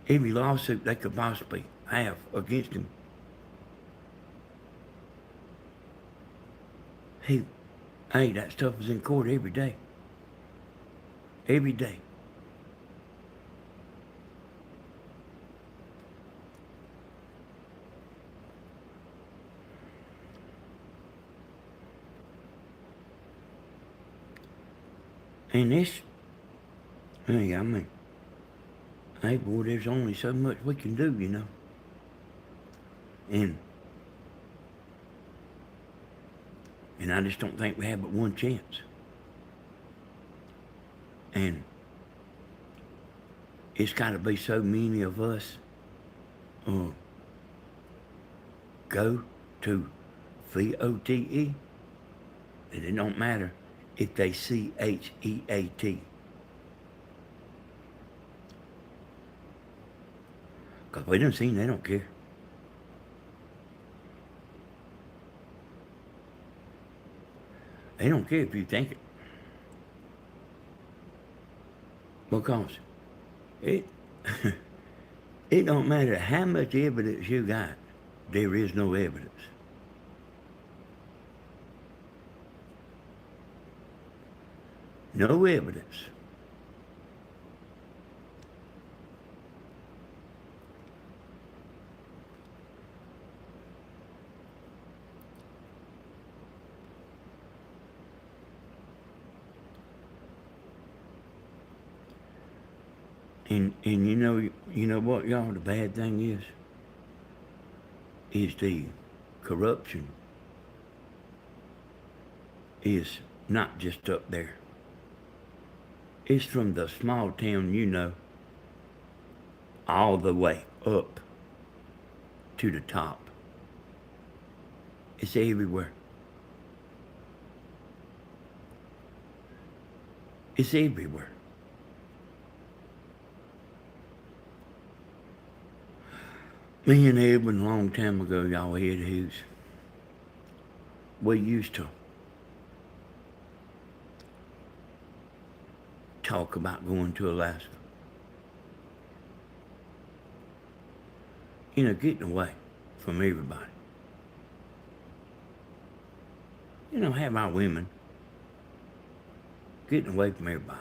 every lawsuit they could possibly have against him. Hey, that stuff was in court every day. Every day. And this, hey, I mean, hey, boy, there's only so much we can do, you know. And I just don't think we have but one chance. And it's got to be so many of us go to VOTE that it don't matter if they CHEAT. Because we done seen they don't care. They don't care if you think it. Because it it don't matter how much evidence you got, there is no evidence. No evidence. And you know what, y'all, the bad thing is the corruption is not just up there. It's from the small town, all the way up to the top. It's everywhere. It's everywhere. Me and Edwin, a long time ago, y'all had who's. We used to talk about going to Alaska. Getting away from everybody. Have our women getting away from everybody.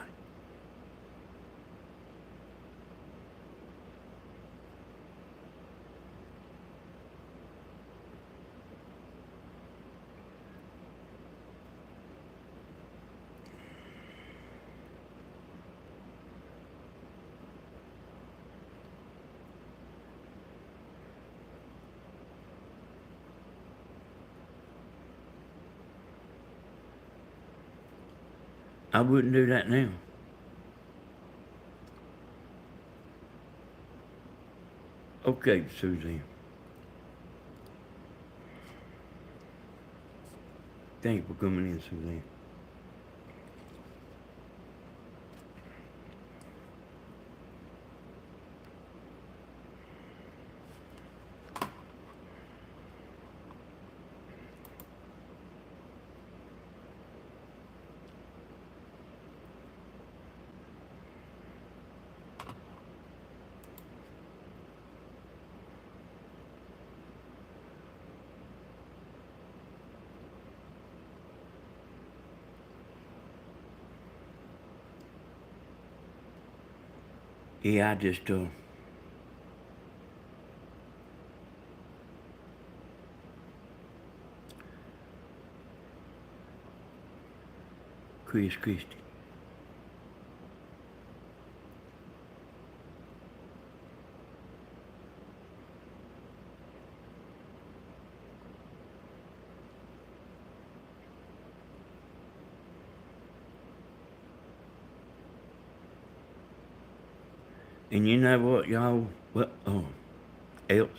I wouldn't do that now. Okay, Suzanne. Thank you for coming in, Suzanne. Yeah, I just, Chris Christie. And you know what, y'all? What else?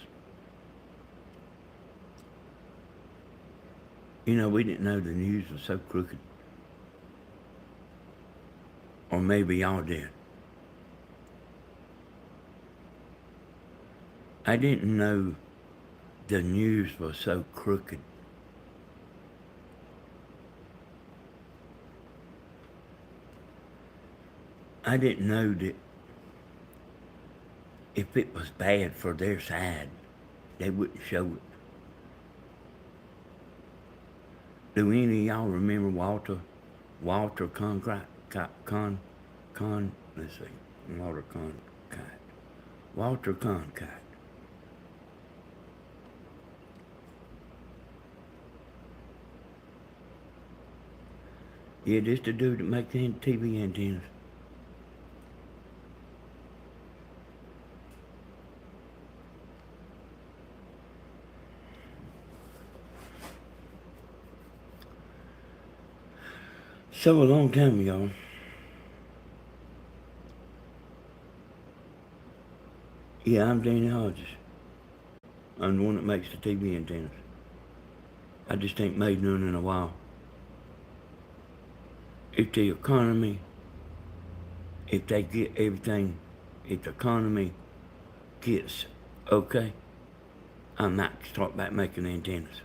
We didn't know the news was so crooked. Or maybe y'all did. I didn't know the news was so crooked. I didn't know that if it was bad for their side, they wouldn't show it. Do any of y'all remember Walter Cronkite? Let's see, Walter Cronkite. Walter Cronkite. Yeah, this the dude that makes the TV antennas. So a long time ago, yeah, I'm Danny Hodges. I'm the one that makes the TV antennas. I just ain't made none in a while. If the economy, if they get everything, if the economy gets okay, I might start back making antennas.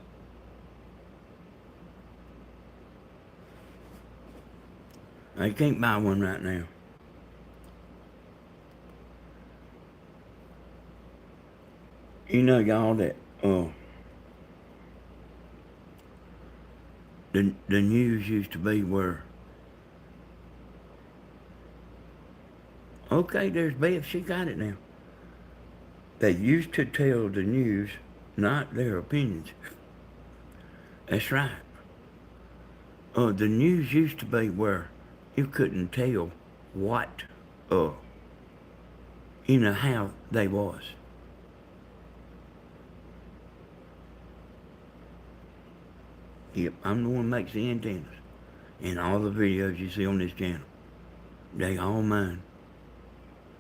I can't buy one right now. You know, y'all, that the news used to be where, okay, there's Beth, she got it now. They used to tell the news, not their opinions. That's right. The news used to be where you couldn't tell what, how they was. Yep, I'm the one that makes the antennas. And all the videos you see on this channel, they all mine.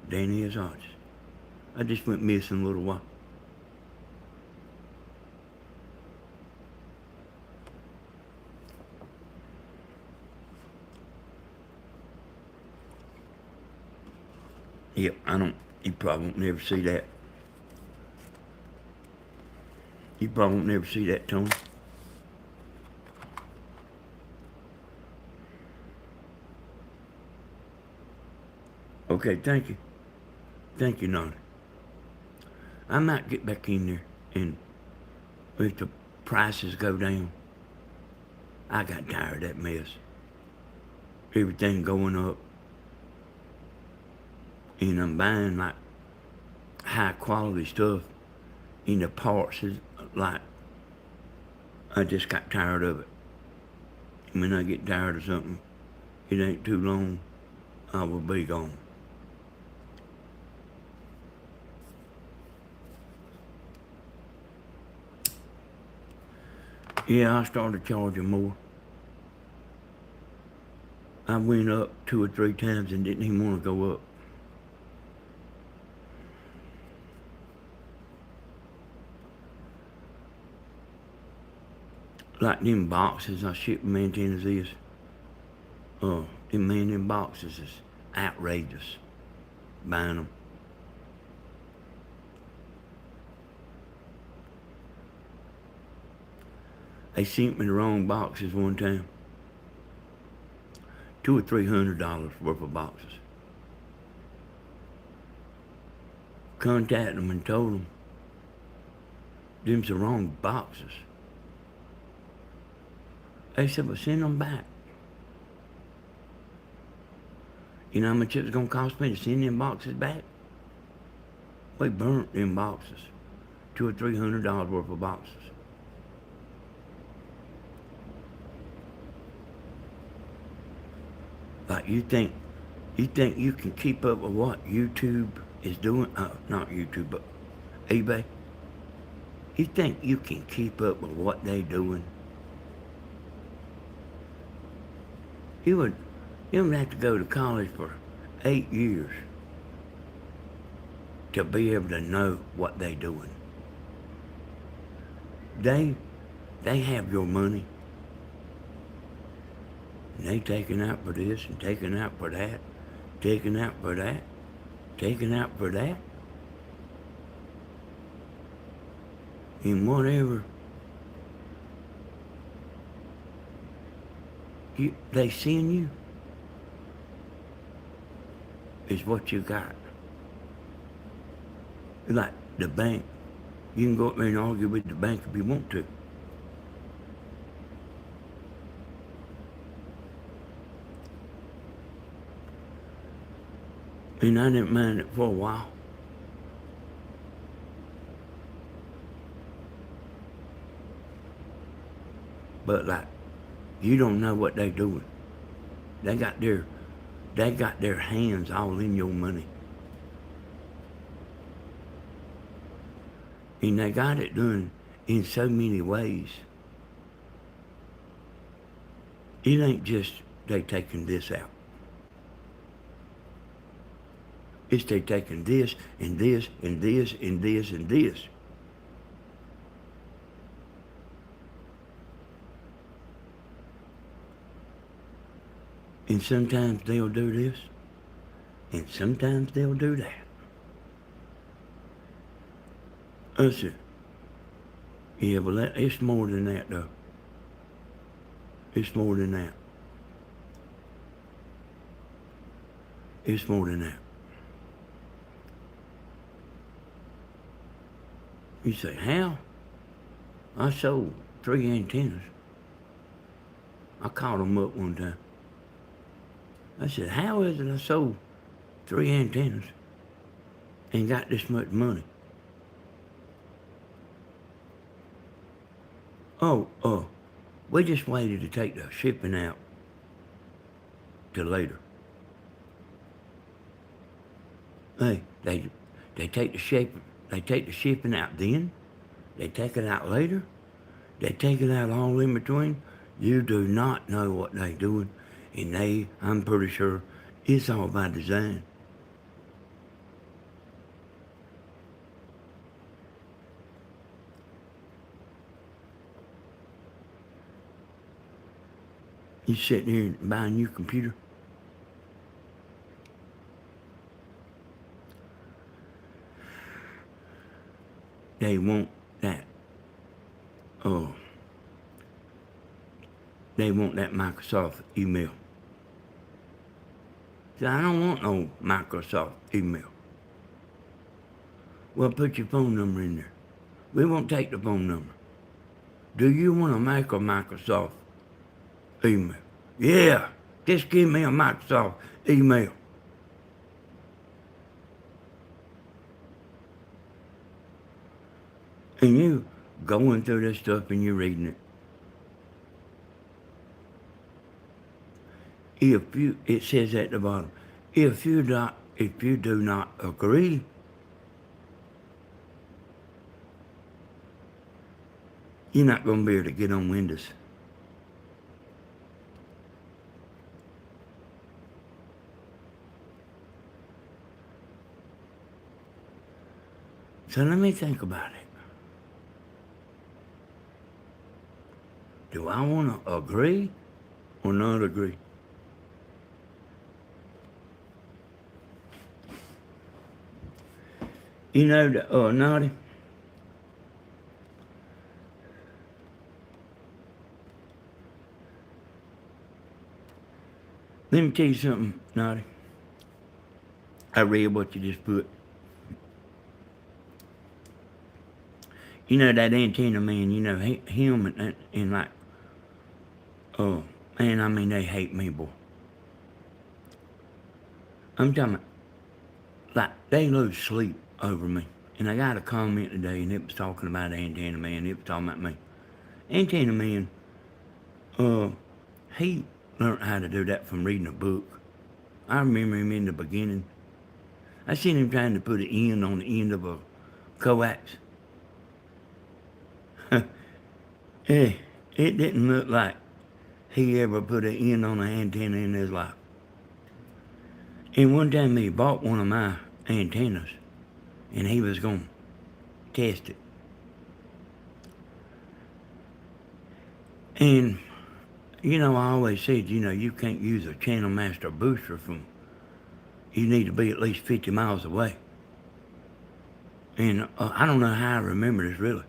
Danny is Hodges. I just went missing a little while. Yep, you probably won't never see that. You probably won't never see that, Tony. Okay, thank you. Thank you, Nolly. I might get back in there, and if the prices go down, I got tired of that mess. Everything going up. And I'm buying like high quality stuff. And the parts is like, I just got tired of it. And when I get tired of something, it ain't too long, I will be gone. Yeah, I started charging more. I went up 2 or 3 times and didn't even want to go up. Like them boxes I ship them antennas is. Them boxes is outrageous. Buying them. They sent me the wrong boxes one time. $200 or $300 worth of boxes. Contacted them and told them them's the wrong boxes. They said, well, send them back. You know how much it was gonna cost me to send them boxes back? We burnt them boxes. $200 or $300 worth of boxes. Like you think you can keep up with what YouTube is doing? Not YouTube, but eBay. You think you can keep up with what they doing? You would have to go to college for 8 years to be able to know what they doing. They have your money. And they taking out for this and taking out for that, taking out for that, taking out for that. And whatever they send you is what you got. Like the bank. You can go up there and argue with the bank if you want to. And I didn't mind it for a while. But like, you don't know what they doing. They got their hands all in your money. And they got it done in so many ways. It ain't just they taking this out. It's they taking this and this and this and this and this. And sometimes they'll do this, and sometimes they'll do that. I said, yeah, but it's more than that, though. It's more than that. It's more than that. You say, how? I sold 3 antennas. I called them up one time. I said, how is it I sold 3 antennas and got this much money? Oh, we just waited to take the shipping out till later. Hey, they take the shipping out then, they take it out later, they take it out all in between. You do not know what they doing, and I'm pretty sure it's all by design. You sitting here buying your computer. They want that. Oh. They want that Microsoft email. So I don't want no Microsoft email. Well, put your phone number in there. We won't take the phone number. Do you want to make a Microsoft email? Yeah, just give me a Microsoft email. And you going through this stuff and you're reading it. It says at the bottom, if you do not agree, you're not going to be able to get on Windows. So let me think about it. Do I want to agree or not agree? You know, Naughty, let me tell you something, Naughty. I read what you just put. You know that antenna man, you know, him and like, oh, man, I mean, they hate me, boy. I'm talking about, like, they lose sleep over me. And I got a comment today, and it was talking about Antenna Man. It was talking about me. Antenna Man, he learned how to do that from reading a book. I remember him in the beginning. I seen him trying to put an N on the end of a coax. It didn't look like he ever put an N on an antenna in his life. And one time he bought one of my antennas, and he was going to test it. And, you know, I always said, you know, you can't use a Channel Master booster you need to be at least 50 miles away. And I don't know how I remember this really,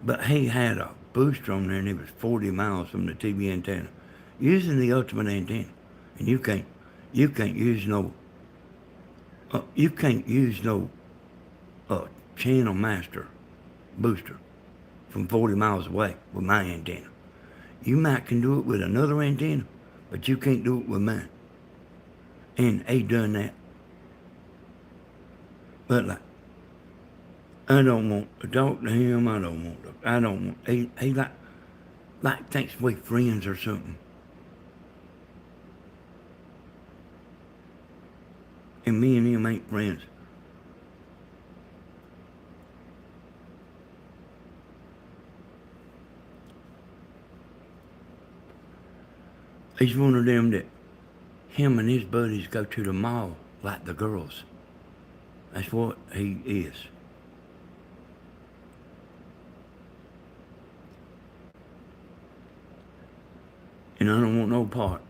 but he had a booster on there, and it was 40 miles from the TV antenna, using the ultimate antenna. And you can't use no Channel Master booster from 40 miles away with my antenna. You might can do it with another antenna, but you can't do it with mine. And he done that. But like, I don't want to talk to him. He like thinks we friends or something. And me and him ain't friends. He's one of them that him and his buddies go to the mall like the girls. That's what he is. And I don't want no part.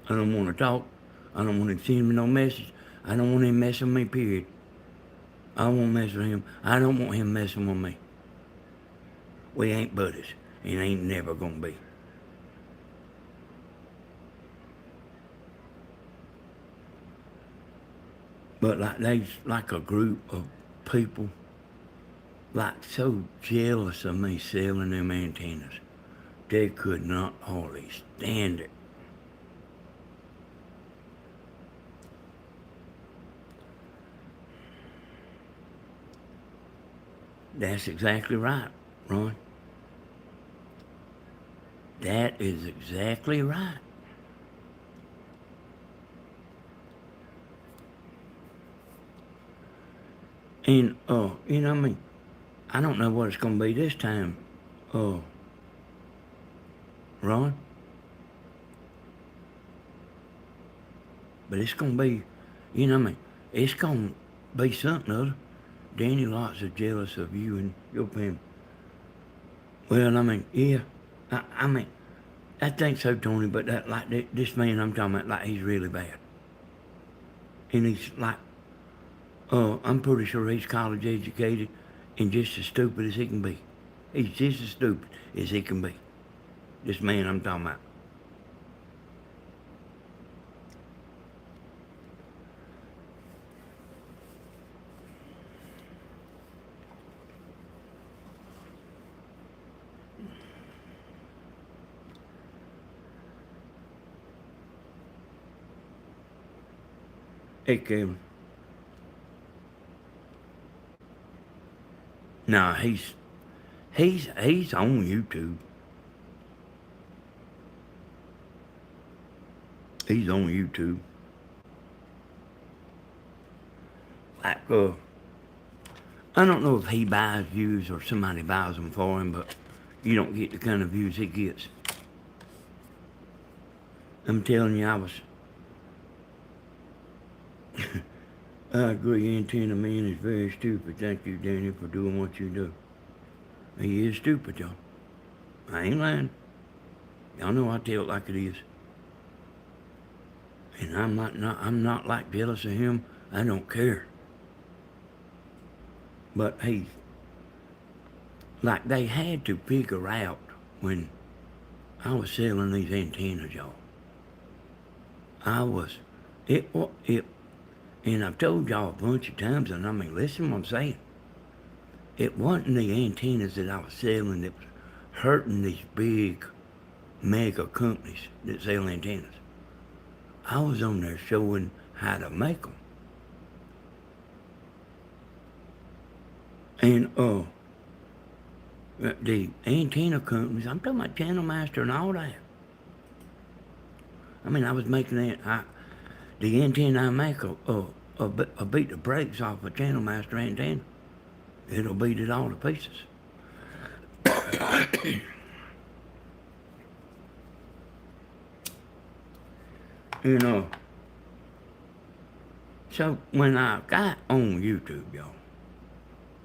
I don't want to talk. I don't want to send me no message. I don't want him messing with me, period. I won't mess with him. I don't want him messing with me. We ain't buddies. And ain't never gonna be. But like they's like a group of people like so jealous of me selling them antennas. They could not hardly stand it. That's exactly right, Ron. That is exactly right. And, you know what I mean? I don't know what it's going to be this time, Ron. But it's going to be, you know what I mean? It's going to be something other. Danny lots of jealous of you and your family. Well, I mean, yeah. I mean, I think so, Tony, but that, like, this man I'm talking about, like, he's really bad. And he's like, I'm pretty sure he's college educated and just as stupid as he can be. He's just as stupid as he can be. This man I'm talking about. Hey, Kevin. Nah, he's on YouTube. He's on YouTube. Like, I don't know if he buys views or somebody buys them for him, but you don't get the kind of views he gets. I'm telling you, I agree, antenna man is very stupid. Thank you, Danny, for doing what you do. He is stupid, y'all. I ain't lying. Y'all know I tell it like it is. And I'm not like jealous of him. I don't care. But hey, like they had to figure out when I was selling these antennas, y'all. And I've told y'all a bunch of times, and I mean, listen what I'm saying. It wasn't the antennas that I was selling that was hurting these big mega companies that sell antennas. I was on there showing how to make them. And the antenna companies, I'm talking about Channel Master and all that. I mean, I was making that, the antenna I make will beat the brakes off a Channel Master antenna. It'll beat it all to pieces. You know, so when I got on YouTube, y'all,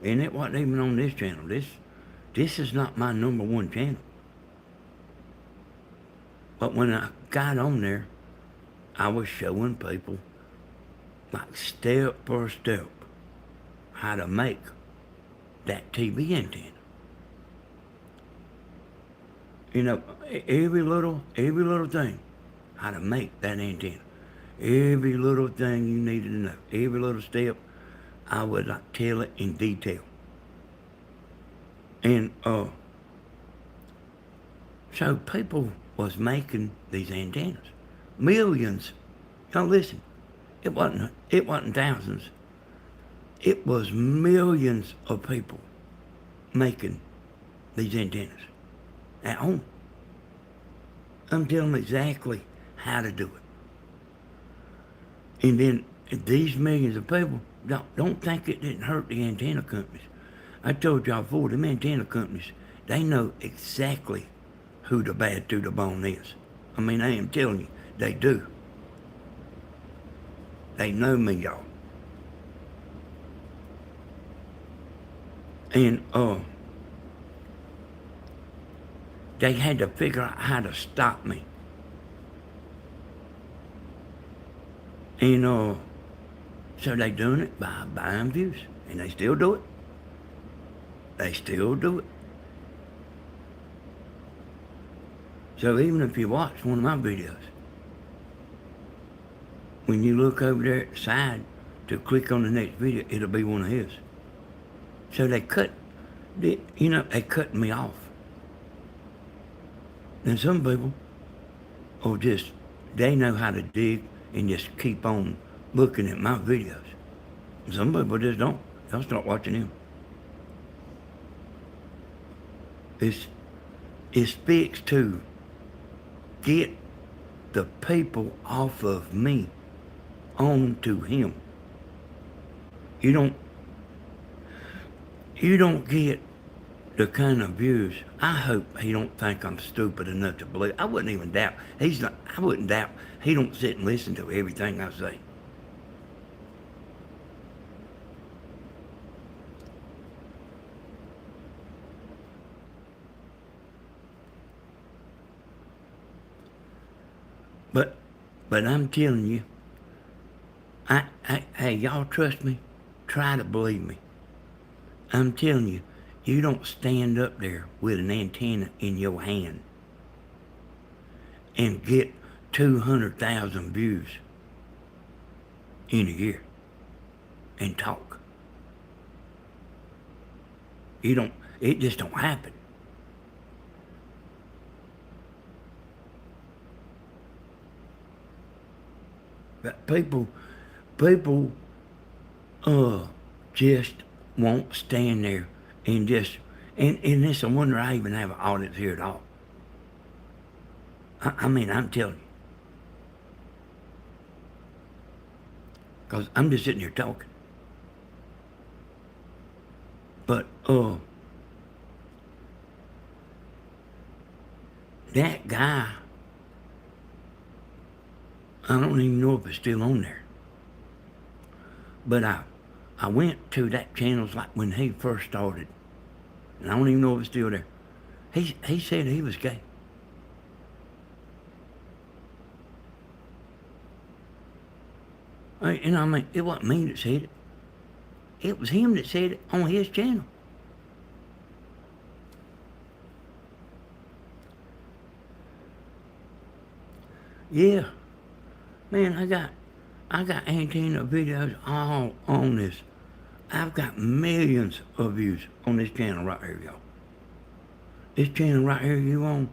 and it wasn't even on this channel, this is not my #1 channel. But when I got on there, I was showing people, like step for step, how to make that TV antenna. You know, every little thing, how to make that antenna. Every little thing you needed to know, every little step, I would like tell it in detail. And so people was making these antennas, millions. Now listen, it wasn't thousands. It was millions of people making these antennas at home. I'm telling them exactly how to do it. And then these millions of people don't think it didn't hurt the antenna companies. I told y'all before, them antenna companies, they know exactly who the bad to the bone is. I mean, I am telling you, they do. They know me, y'all. And they had to figure out how to stop me. And so they doing it by buying views. And they still do it. They still do it. So even if you watch one of my videos, when you look over there at the side to click on the next video, it'll be one of his. So they cut me off. And some people will just, they know how to dig and just keep on looking at my videos. Some people just don't. They'll start watching him. It's fixed to get the people off of me onto him. You don't get the kind of views. I hope he don't think I'm stupid enough to believe. I wouldn't even doubt. I wouldn't doubt. He don't sit and listen to everything I say. But I'm telling you, hey, y'all trust me? Try to believe me. I'm telling you, you don't stand up there with an antenna in your hand and get 200,000 views in a year and talk. It just don't happen. But people just won't stand there and it's a wonder I even have an audience here at all. I mean, I'm telling you. Because I'm just sitting here talking. But, that guy, I don't even know if it's still on there. But I went to that channel like when he first started. And I don't even know if it's still there. He said he was gay. And I mean, it wasn't me that said it. It was him that said it on his channel. Yeah. Man, I got antenna videos all on this. I've got millions of views on this channel right here, y'all. This channel right here you on,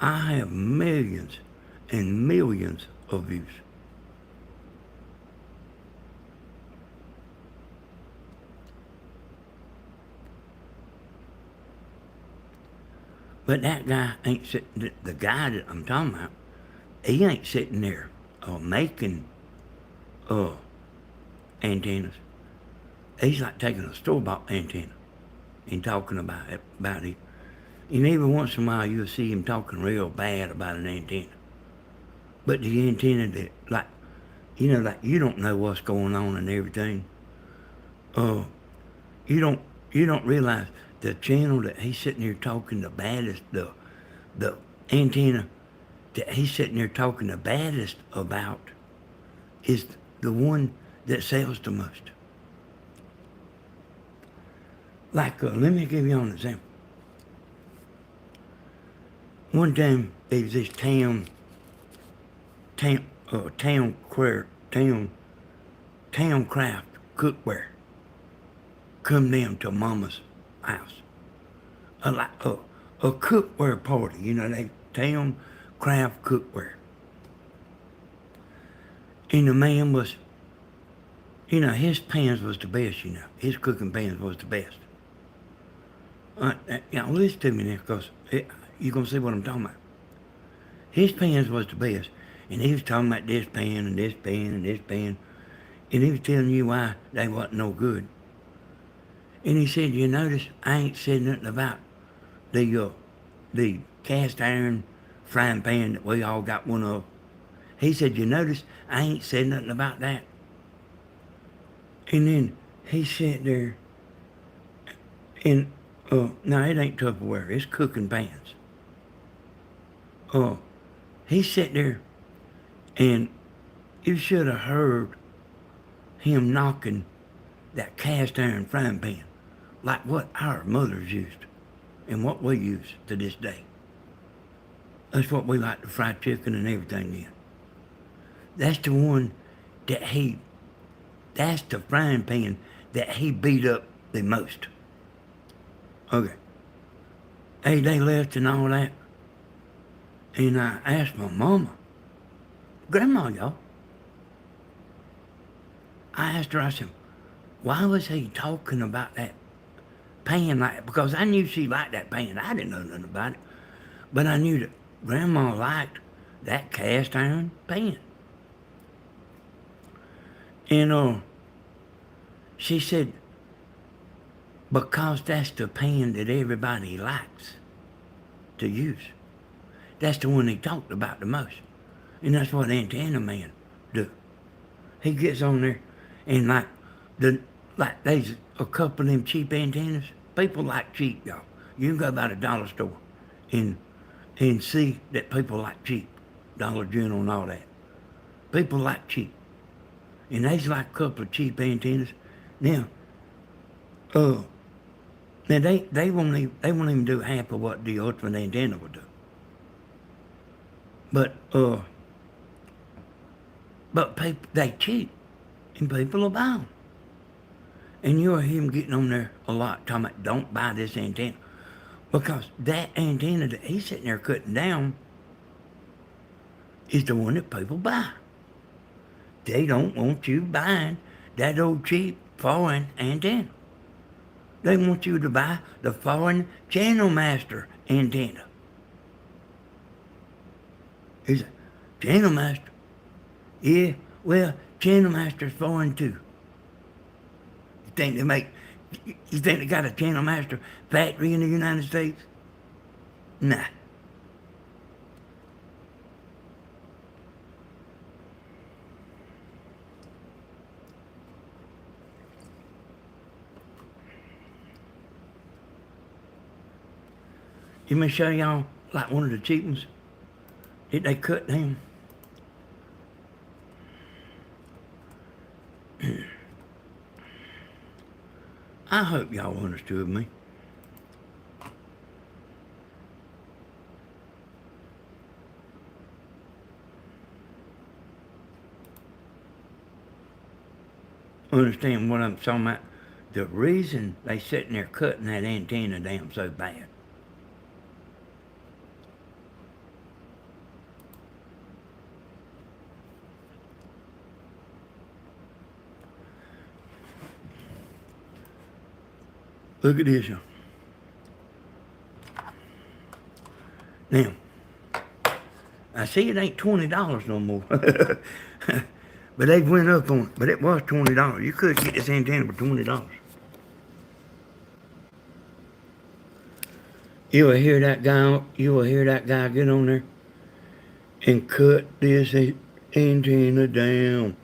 I have millions and millions of views. But that guy ain't sitting, the guy that I'm talking about, he ain't sitting there making antennas. He's like taking a store-bought antenna and talking about it. And even once in a while you'll see him talking real bad about an antenna. But the antenna that, like you don't know what's going on and everything. You don't realize the channel that he's sitting there talking the baddest, the antenna that he's sitting there talking the baddest about is the one that sells the most. Like, let me give you an example. One time there was this town craft cookware come down to Mama's house. A cookware party, they town craft cookware. And the man was, his pans was the best, his cooking pans was the best. Listen to me now, because you're going to see what I'm talking about. His pans was the best, and he was talking about this pan and this pan and this pan. And he was telling you why they wasn't no good. And he said, you notice I ain't said nothing about the cast iron frying pan that we all got one of. He said, you notice I ain't said nothing about that. And then he sat there and, no, it ain't Tupperware, it's cooking pans. He sat there and you should have heard him knocking that cast iron frying pan like what our mothers used and what we use to this day. That's what we like to fry chicken and everything in. That's the one that that's the frying pan that he beat up the most. Okay. Hey, they left and all that. And I asked my mama, Grandma, y'all. I asked her, I said, why was he talking about that pan like that? Because I knew she liked that pan. I didn't know nothing about it. But I knew that Grandma liked that cast iron pan. And she said, because that's the pan that everybody likes to use. That's the one he talked about the most. And that's what Antenna Man do. He gets on there and like there's a couple of them cheap antennas. People like cheap, y'all. You can go by the dollar store and see that people like cheap. Dollar General and all that. People like cheap. And there's like a couple of cheap antennas. Now, they won't even do half of what the ultimate antenna will do. But people, they cheap, and people will buy them. And you'll hear him getting on there a lot, talking about, don't buy this antenna. Because that antenna that he's sitting there cutting down is the one that people buy. They don't want you buying that old cheap foreign antenna. They want you to buy the foreign Channel Master antenna. He's like, Channel Master? Yeah, well, Channel Master's foreign too. You think they got a Channel Master factory in the United States? Nah. Let me show y'all like one of the cheap ones that they cut down. I hope y'all understood me. Understand what I'm talking about? The reason they sitting there cutting that antenna down so bad. Look at this. Now, I see it ain't $20 no more. But they went up on it. But it was $20. You could get this antenna for $20. You will hear that guy get on there and cut this antenna down.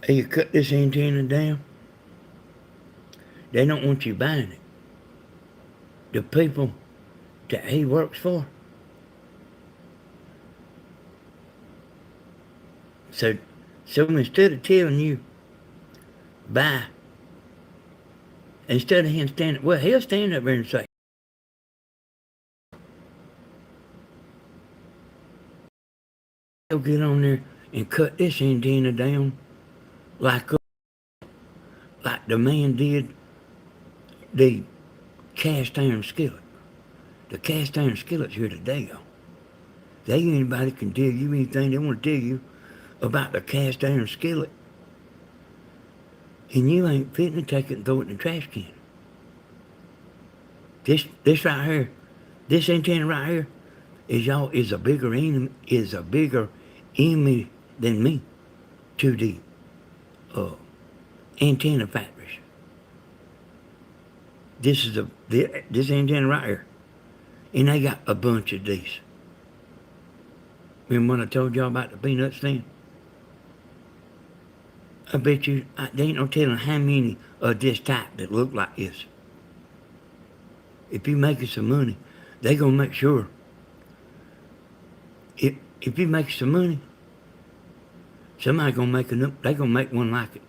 Hey, you cut this antenna down. They don't want you buying it. The people that he works for. So instead of telling you buy, instead of him standing, well, he'll stand up there and say, he'll get on there and cut this antenna down like the man did the cast iron skillet. The cast iron skillet's here today, y'all. There ain't anybody can tell you anything they want to tell you about the cast iron skillet. And you ain't fitting to take it and throw it in the trash can. This right here, this antenna right here, is a bigger enemy than me to the uh, antenna factories. This is this antenna right here, and they got a bunch of these. Remember when I told y'all about the peanut stand? I bet you there ain't no telling how many of this type that look like this. If you making some money, they gonna make sure. If you make some money, somebody gonna make they gonna make one like it,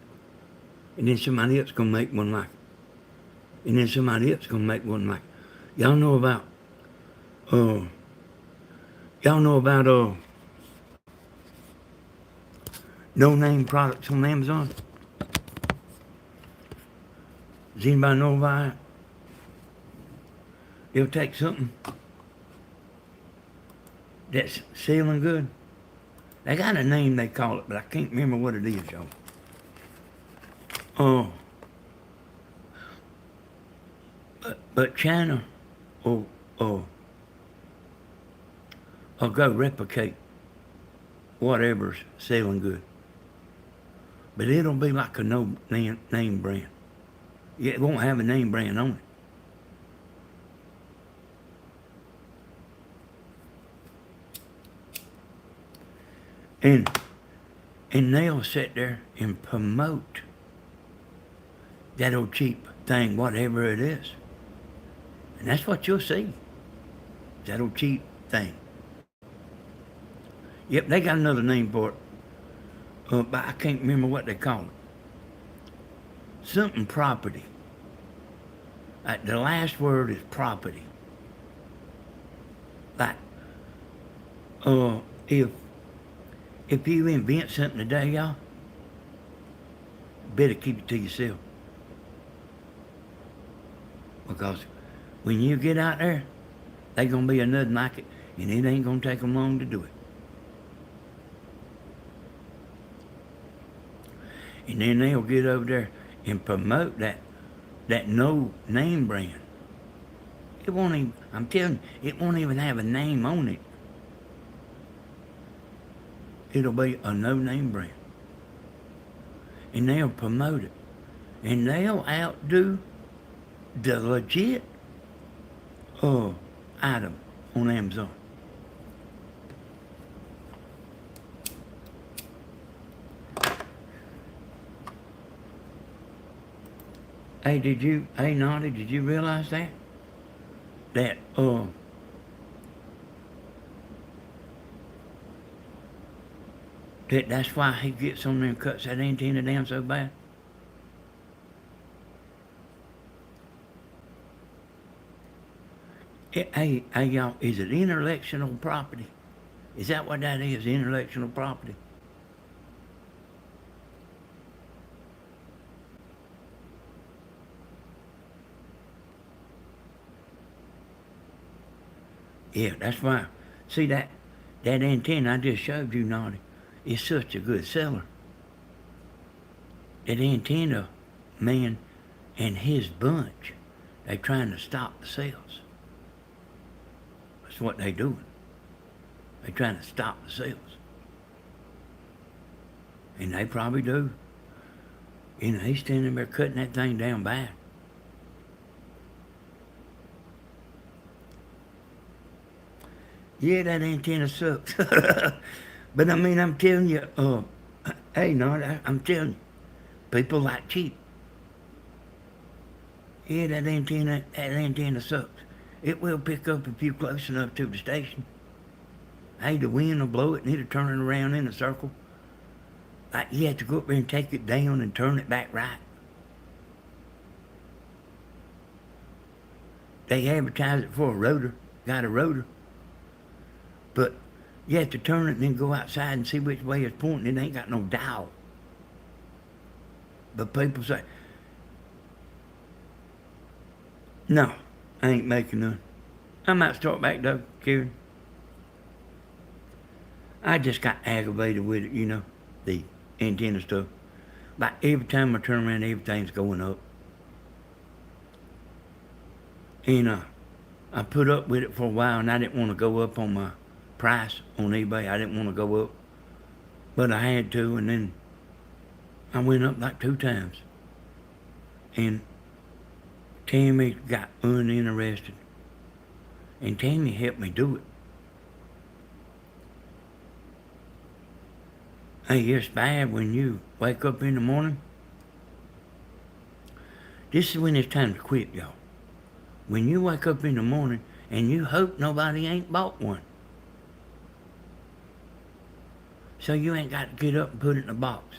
and then somebody else gonna make one like it, and then somebody else gonna make one like it. Y'all know about no name products on Amazon? Does anybody know about it? It'll take something that's selling good. They got a name they call it, but I can't remember what it is, y'all. But China will go replicate whatever's selling good. But it'll be like a no name brand. It won't have a name brand on it. And they'll sit there and promote that old cheap thing, whatever it is. And that's what you'll see. That old cheap thing. Yep, they got another name for it. But I can't remember what they call it. Something property. The last word is property. Like, if you invent something today, y'all, better keep it to yourself. Because when you get out there, there's going to be another like it, and it ain't going to take them long to do it. And then they'll get over there and promote that no name brand. It won't even, I'm telling you, it won't even have a name on it. It'll be a no name brand. And they'll promote it. And they'll outdo the legit item on Amazon. Hey, Naughty, did you realize that? That's why he gets on there and cuts that antenna down so bad? Hey, y'all, is it intellectual property? Is that what that is, intellectual property? Yeah, that's why. See that antenna I just showed you, Naughty, is such a good seller. That antenna man and his bunch, they trying to stop the sales. That's what they doing. They trying to stop the sales. And they probably do. You know, he's standing there cutting that thing down bad. Yeah, that antenna sucks. But I mean, I'm telling you, hey, no, I'm telling you, people like cheap. Yeah, that antenna sucks. It will pick up if you're close enough to the station. Hey, the wind will blow it and it'll turn it around in a circle. Like you have to go up there and take it down and turn it back right. They advertise it for a rotor, got a rotor. But you have to turn it and then go outside and see which way it's pointing. It ain't got no dial. But people say, no, I ain't making none. I might start back though, Karen. I just got aggravated with it, you know, the antenna stuff. Like every time I turn around, everything's going up. And I put up with it for a while, and I didn't want to go up on my price on eBay. I didn't want to go up, but I had to, and then I went up like 2 times. And Tammy got uninterested, and Tammy helped me do it. Hey, it's bad when you wake up in the morning. This is when it's time to quit, y'all. When you wake up in the morning and you hope nobody ain't bought one. So you ain't got to get up and put it in a box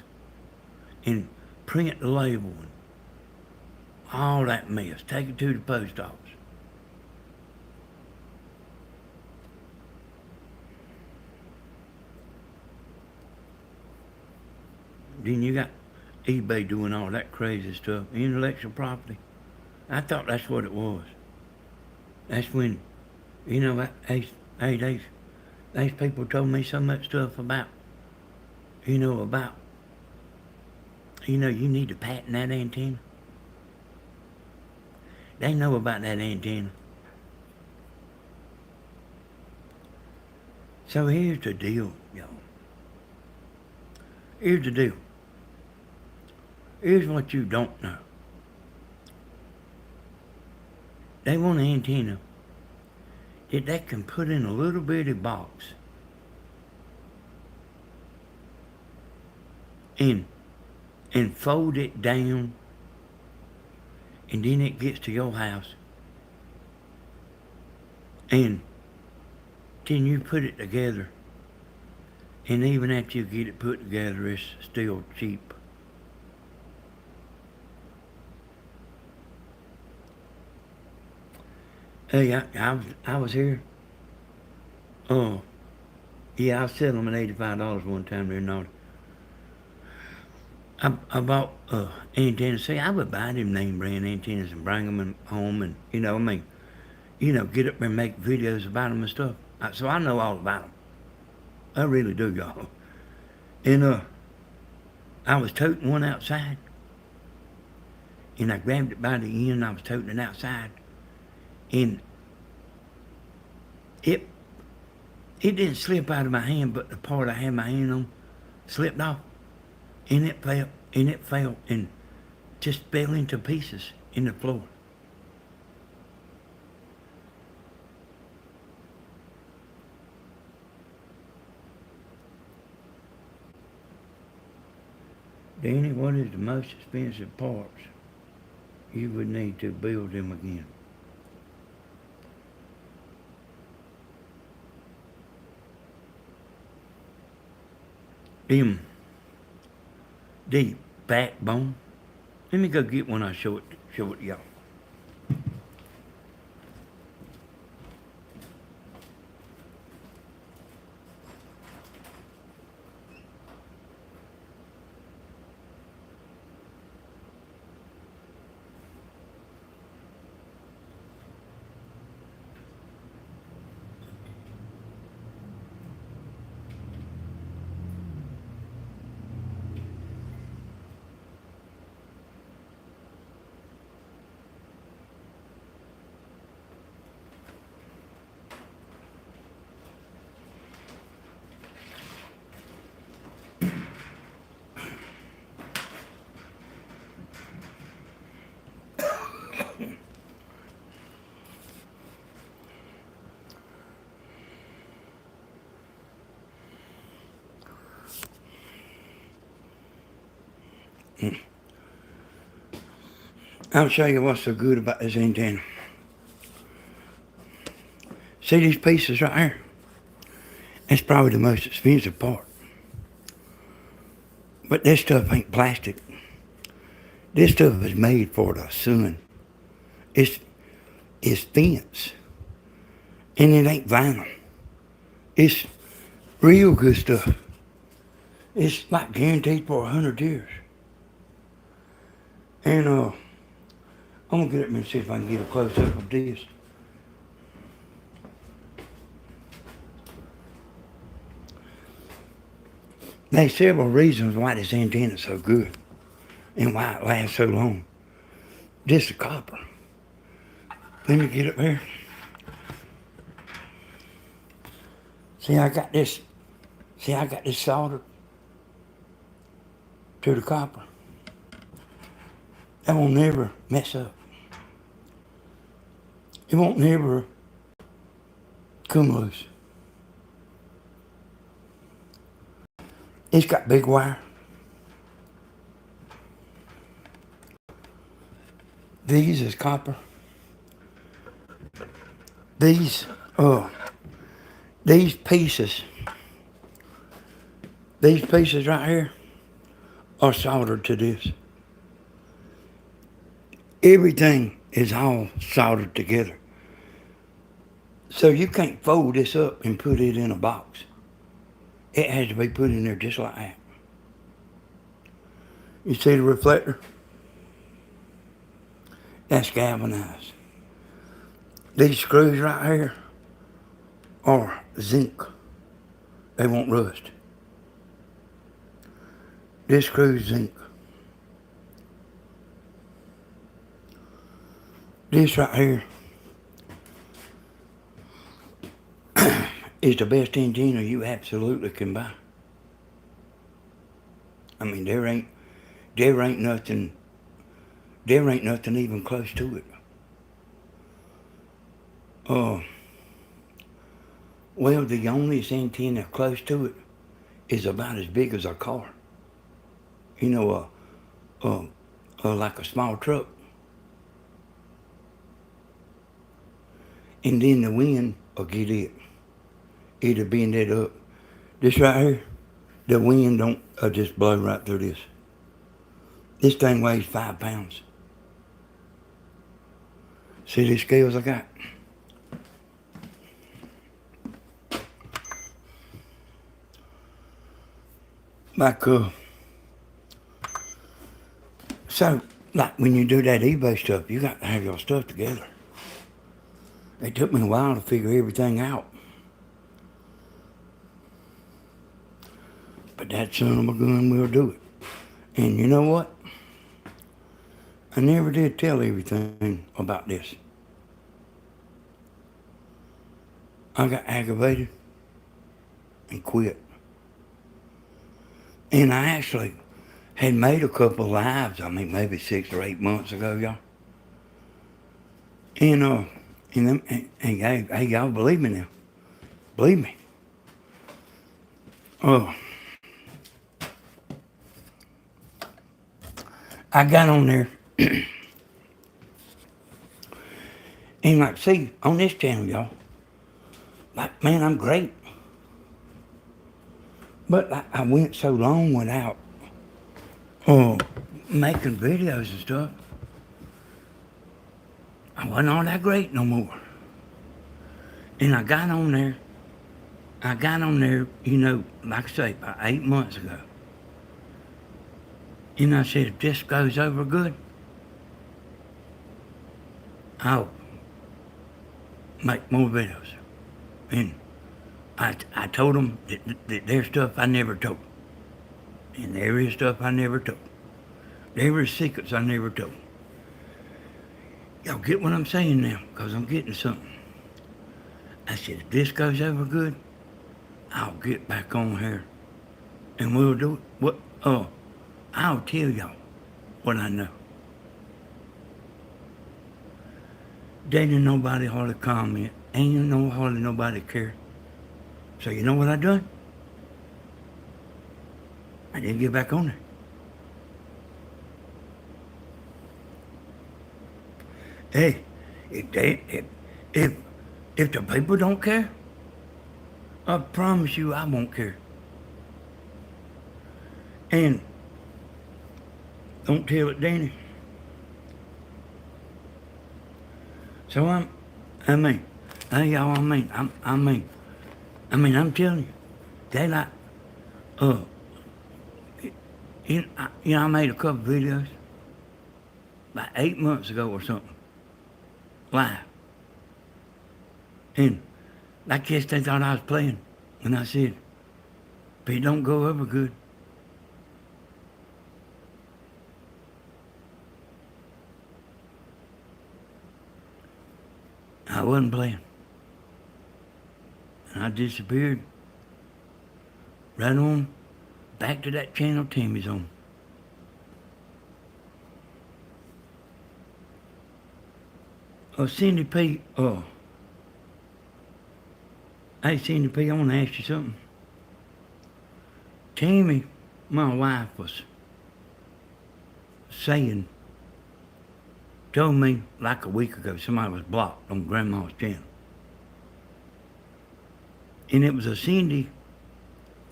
and print the label and all that mess. Take it to the post office. Then you got eBay doing all that crazy stuff. Intellectual property. I thought that's what it was. That's when, you know, these people told me so much stuff about, you need to patent that antenna. They know about that antenna. So here's the deal, y'all. Here's the deal. Here's what you don't know. They want an antenna that they can put in a little bitty box and fold it down, and then it gets to your house, and then you put it together, and even after you get it put together, it's still cheap. Hey, I was here. Oh, yeah, I was selling them at $85 one time. They're not. I bought antennas. See, I would buy them name brand antennas and bring them home, and get up there and make videos about them and stuff. So I know all about them. I really do, y'all. And I was toting one outside, and I grabbed it by the end. And I was toting it outside. And it didn't slip out of my hand, but the part I had my hand on slipped off, and it fell and just fell into pieces in the floor. Danny, what is the most expensive parts you would need to build them again? The backbone. Let me go get one. I'll show it to y'all. I'll show you what's so good about this antenna. See these pieces right here? That's probably the most expensive part. But this stuff ain't plastic. This stuff is made for the sun. It's fence. And it ain't vinyl. It's real good stuff. It's like guaranteed for 100 years. And I'm gonna get up and see if I can get a close up of this. There's several reasons why this antenna is so good and why it lasts so long. Just the copper. Let me get up here. See, I got this. See, I got this soldered to the copper. That won't never mess up. It won't never come loose. It's got big wire. These is copper. These pieces right here are soldered to this. Everything is all soldered together. So you can't fold this up and put it in a box. It has to be put in there just like that. You see the reflector? That's galvanized. These screws right here are zinc. They won't rust. This screw's zinc. This right here is the best antenna you absolutely can buy. I mean, there ain't nothing even close to it. Well, the only antenna close to it is about as big as a car. You know, like a small truck. And then the wind will get it. It'll bend it up. This right here, the wind don't just blow right through this. This thing weighs 5 pounds. See these scales I got? So, like when you do that eBay stuff, you got to have your stuff together. It took me a while to figure everything out. But that son of a gun will do it. And you know what? I never did tell everything about this. I got aggravated and quit. And I actually had made a couple of lives, I mean, maybe 6 or 8 months ago, y'all. And hey, y'all believe me now. Believe me. I got on there. And like, see, on this channel, y'all, like, man, I'm great. But like, I went so long without making videos and stuff. I wasn't all that great no more. And I got on there, you know, like I say, about 8 months ago. And I said, if this goes over good, I'll make more videos. And I told them that there's stuff I never told. And there is stuff I never told. There is secrets I never told. Y'all get what I'm saying now, because I'm getting something. I said, if this goes over good, I'll get back on here and we'll do it. I'll tell y'all what I know. Didn't nobody hardly comment. Ain't hardly nobody care. So you know what I done? I didn't get back on there. Hey, if the people don't care, I promise you I won't care. And don't tell it, Danny. So I'm telling you, they like, I made a couple videos about 8 months ago or something, live. And I guess they thought I was playing when I said, if it don't go over good, I wasn't playing. And I disappeared Right on back to that channel Tammy's on. Cindy P, hey Cindy P, I want to ask you something. Tammy, my wife, was told me like a week ago somebody was blocked on Grandma's channel. And it was a Cindy,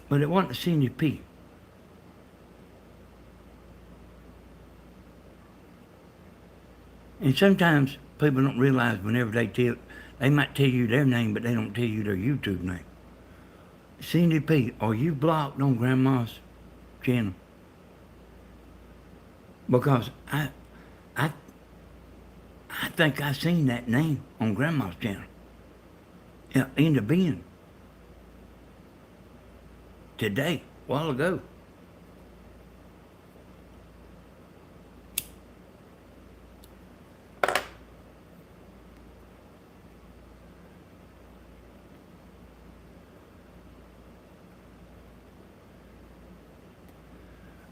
but it wasn't a Cindy P. And sometimes people don't realize whenever they might tell you their name, but they don't tell you their YouTube name. Cindy P, are you blocked on Grandma's channel? Because I think I seen that name on Grandma's channel. Yeah, in the bin. Today, a while ago.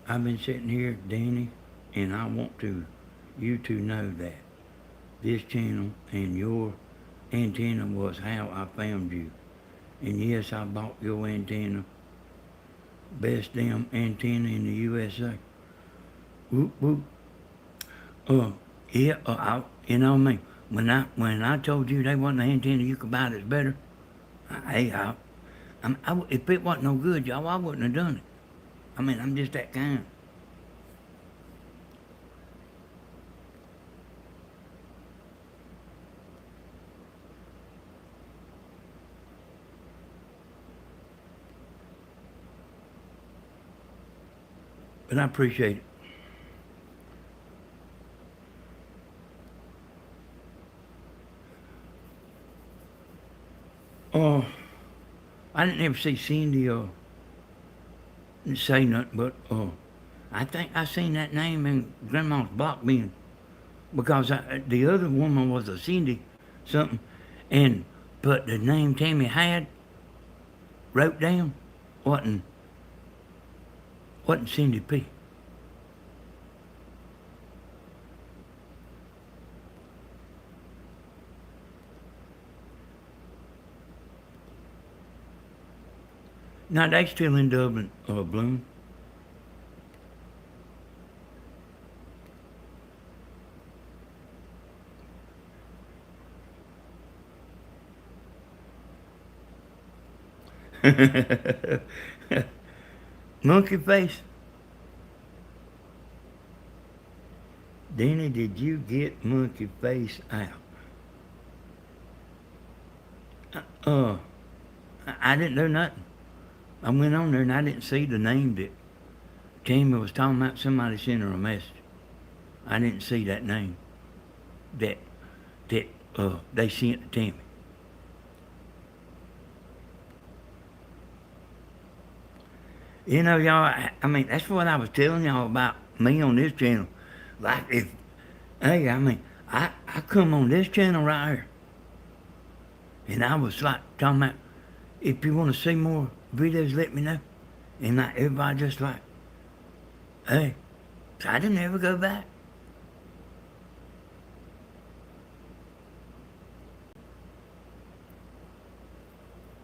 I've been sitting here, Danny, and I want you to know that this channel and your antenna was how I found you. And yes, I bought your antenna. Best damn antenna in the USA. Whoop, whoop. You know me. When I told you they wasn't an antenna you could buy that's better, if it wasn't no good, y'all, I wouldn't have done it. I mean, I'm just that kind. But I appreciate it. Oh, I didn't ever see Cindy say nothing, but I think I seen that name in Grandma's block bin because the other woman was a Cindy something, but the name Tammy had wrote down wasn't Cindy P. Now they still in Dublin, Bloom. Monkey face. Danny, did you get monkey face out? I didn't do nothing. I went on there and I didn't see the name that Tammy was talking about. Somebody sent her a message. I didn't see that name that they sent to Tammy. You know, y'all, I mean, that's what I was telling y'all about me on this channel. Like, I come on this channel right here. And I was like, talking about, if you want to see more videos, let me know. And like, everybody just like, hey, so I didn't ever go back.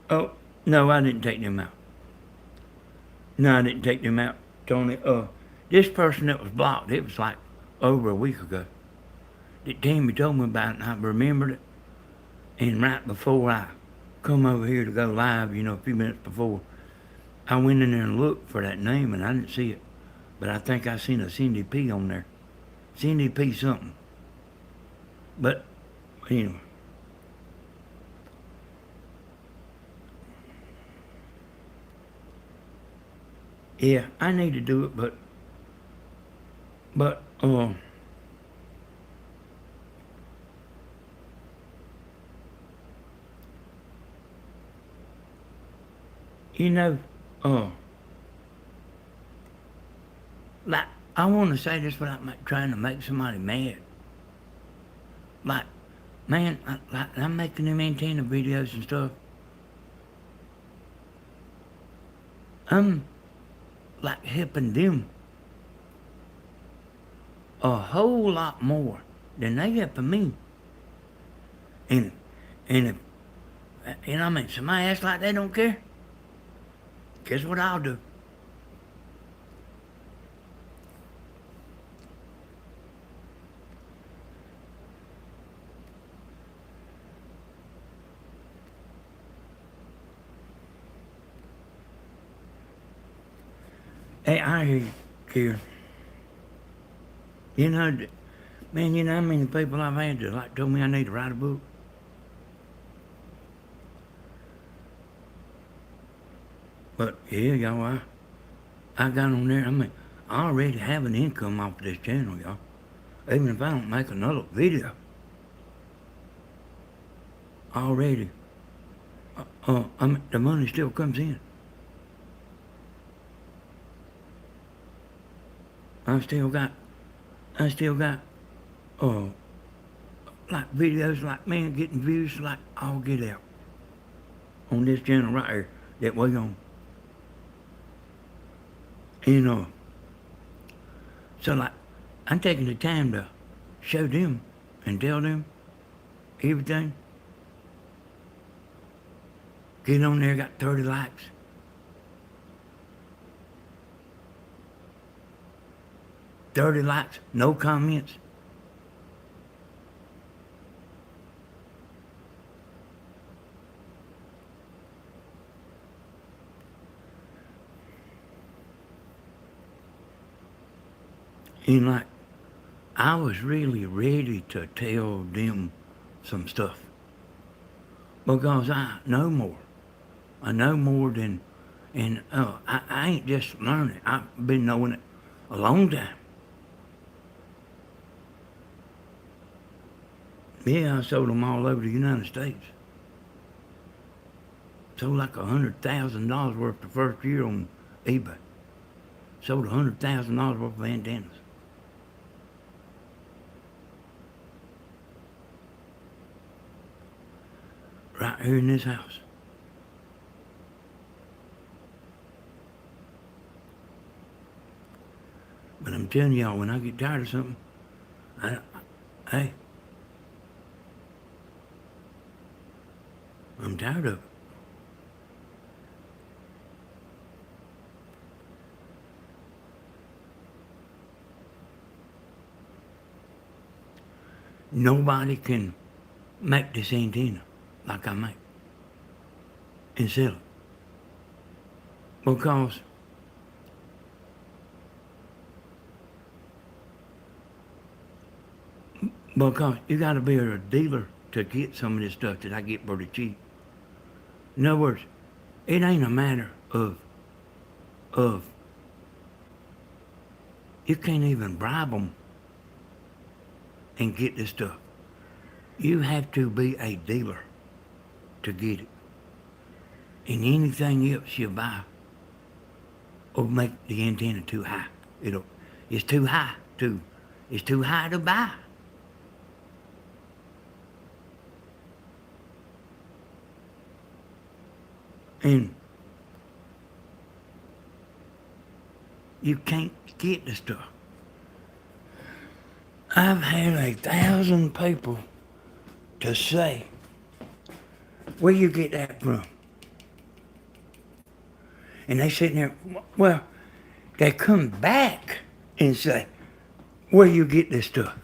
Oh, no, I didn't take them out. No, I didn't take them out, Tony. This person that was blocked, it was like over a week ago. That Tammy told me about it, and I remembered it. And right before I come over here to go live, a few minutes before, I went in there and looked for that name, and I didn't see it. But I think I seen a Cindy P on there. Cindy P something. But, anyway. Yeah, I need to do it, but like, I want to say this without trying to make somebody mad. Like, man, I'm making them antenna videos and stuff. I'm like helping them a whole lot more than they helping me. And if I mean, somebody acts like they don't care, guess what I'll do? Hey, I hear you, Karen. You know, man, you know how many people I've had that like told me I need to write a book? But yeah, y'all, I got on there. I mean, I already have an income off this channel, y'all. Even if I don't make another video, already, I mean, the money still comes in. I still got, uh, like videos like man getting views like I'll get out on this channel right here that we on. You know, so like, I'm taking the time to show them and tell them everything. Get on there, got 30 likes. 30 likes, no comments. And like, I was really ready to tell them some stuff. Because I know more. I know more than, and I ain't just learning. I've been knowing it a long time. Yeah, I sold them all over the United States. Sold like $100,000 worth the first year on eBay. Sold $100,000 worth of antennas. Right here in this house. But I'm telling y'all, when I get tired of something, hey, I'm tired of it. Nobody can make this antenna like I make and sell it. Because you gotta be a dealer to get some of this stuff that I get pretty cheap. In other words, it ain't a matter of you can't even bribe them and get this stuff. You have to be a dealer to get it. And anything else you buy will make the antenna too high. It's too high to buy. And you can't get the stuff. I've had 1,000 people to say, where you get that from? And they sitting there, well, they come back and say, where you get this stuff?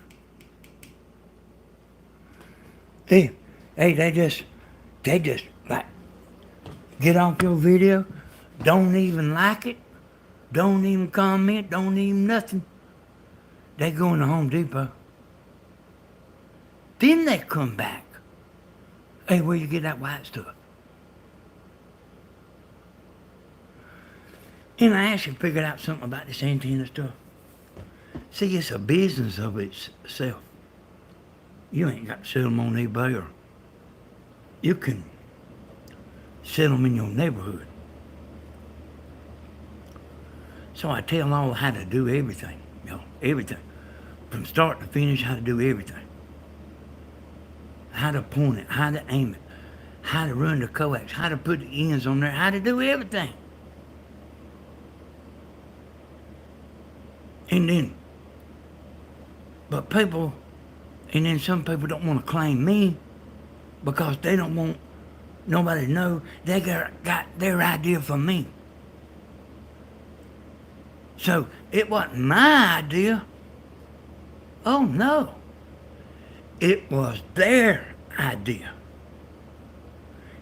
Hey, they just like, get off your video, don't even like it, don't even comment, don't even nothing. They go in the Home Depot. Then they come back. Hey, where you get that white stuff? And I actually figured out something about this antenna stuff. See, it's a business of itself. You ain't got to sell them on eBay, or you can sell them in your neighborhood. So I tell all how to do everything, everything. From start to finish, how to do everything. How to point it, how to aim it, how to run the coax, how to put the ends on there, how to do everything. And then, but people, and then some people don't want to claim me because they don't want nobody to know they got their idea from me. So it wasn't my idea. Oh no. It was their idea.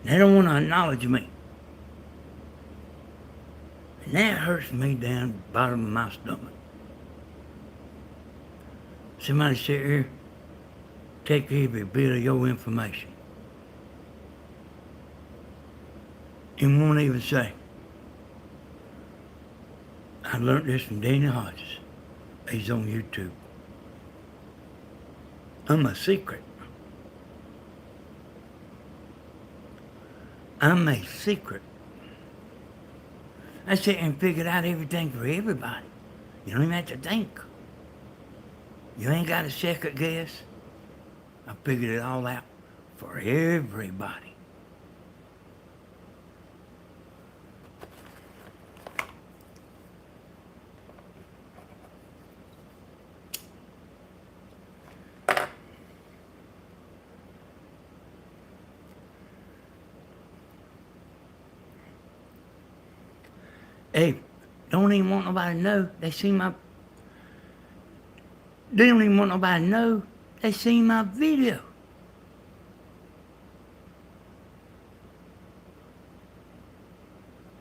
They don't want to acknowledge me. And that hurts me down the bottom of my stomach. Somebody sit here, take every bit of your information. And won't even say, I learned this from Danny Hodges. He's on YouTube. I'm a secret. I'm a secret. I sit and figured out everything for everybody. You don't even have to think. You ain't got a second guess. I figured it all out for everybody. Hey, don't even want nobody to know they seen my... They don't even want nobody to know they seen my video.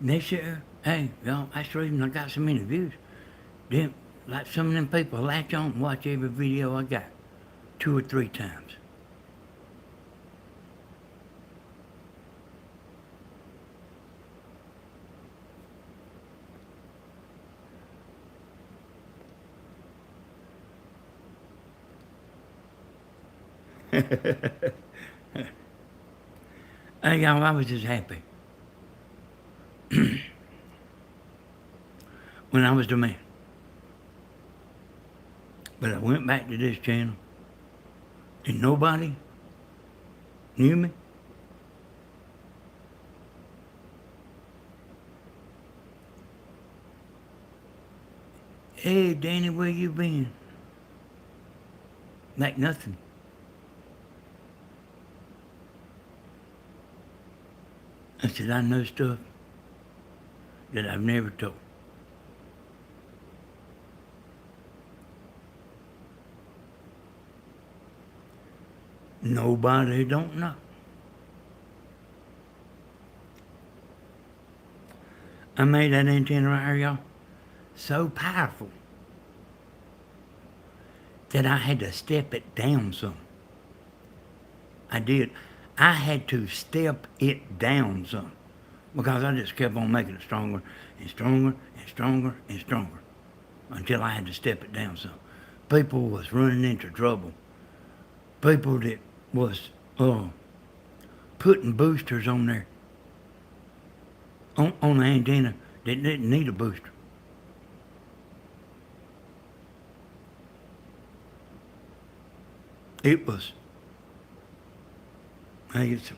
They said, hey, y'all, that's the reason I got so many views. Then, like some of them people latch on and watch every video I got 2 or 3 times. Hey, y'all, I was just happy when I was the man. But I went back to this channel and nobody knew me. Hey, Danny, where you been? Like nothing. I said, I know stuff that I've never told. Nobody don't know. I made that antenna right here, y'all, so powerful that I had to step it down some. I did. I had to step it down some because I just kept on making it stronger and stronger and stronger and stronger until I had to step it down some. People was running into trouble. People that was putting boosters on there, on the antenna that didn't need a booster. It was, hey, it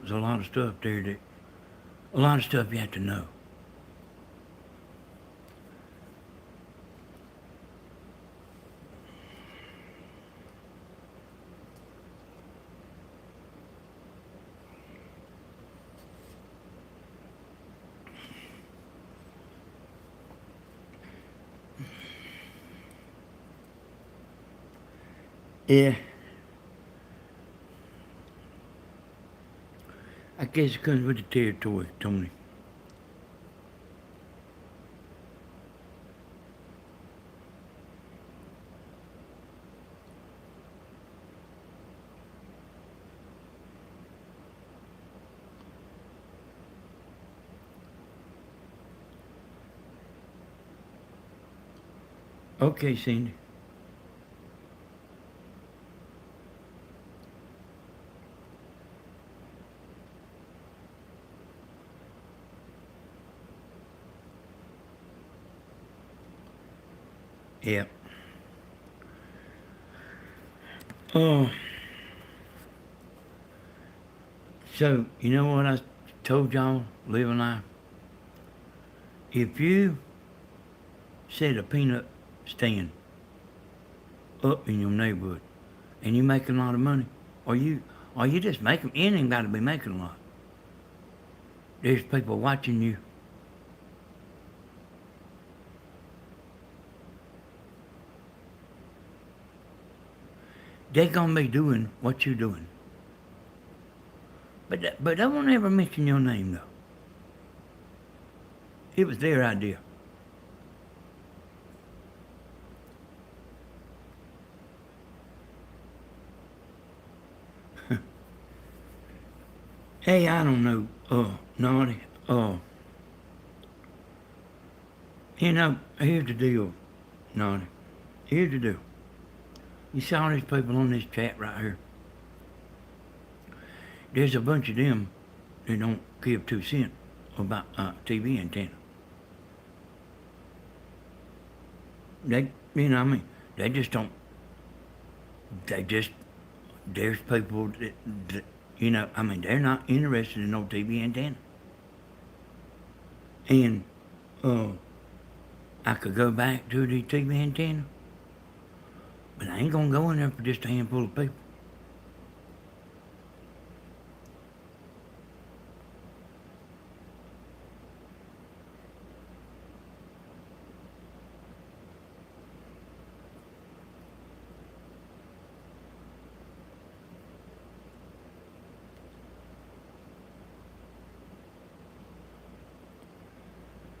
was a lot of stuff there that, a lot of stuff you have to know. Yeah. I guess it comes with the territory, Tony. Okay, Cindy. Yeah. Oh. So, you know what I told y'all, Liv and I? If you set a peanut stand up in your neighborhood and you making a lot of money, or you just making, you ain't got to be making a lot. There's people watching you. They're gonna be doing what you're doing. But they won't ever mention your name though. It was their idea. Hey, I don't know, Naughty, here's the deal, Naughty. Here's the deal. You see all these people on this chat right here. There's a bunch of them that don't give 2 cents about TV antenna. They, they just don't. There's people that they're not interested in no TV antenna. And I could go back to the TV antenna, but I ain't gonna go in there for just a handful of people.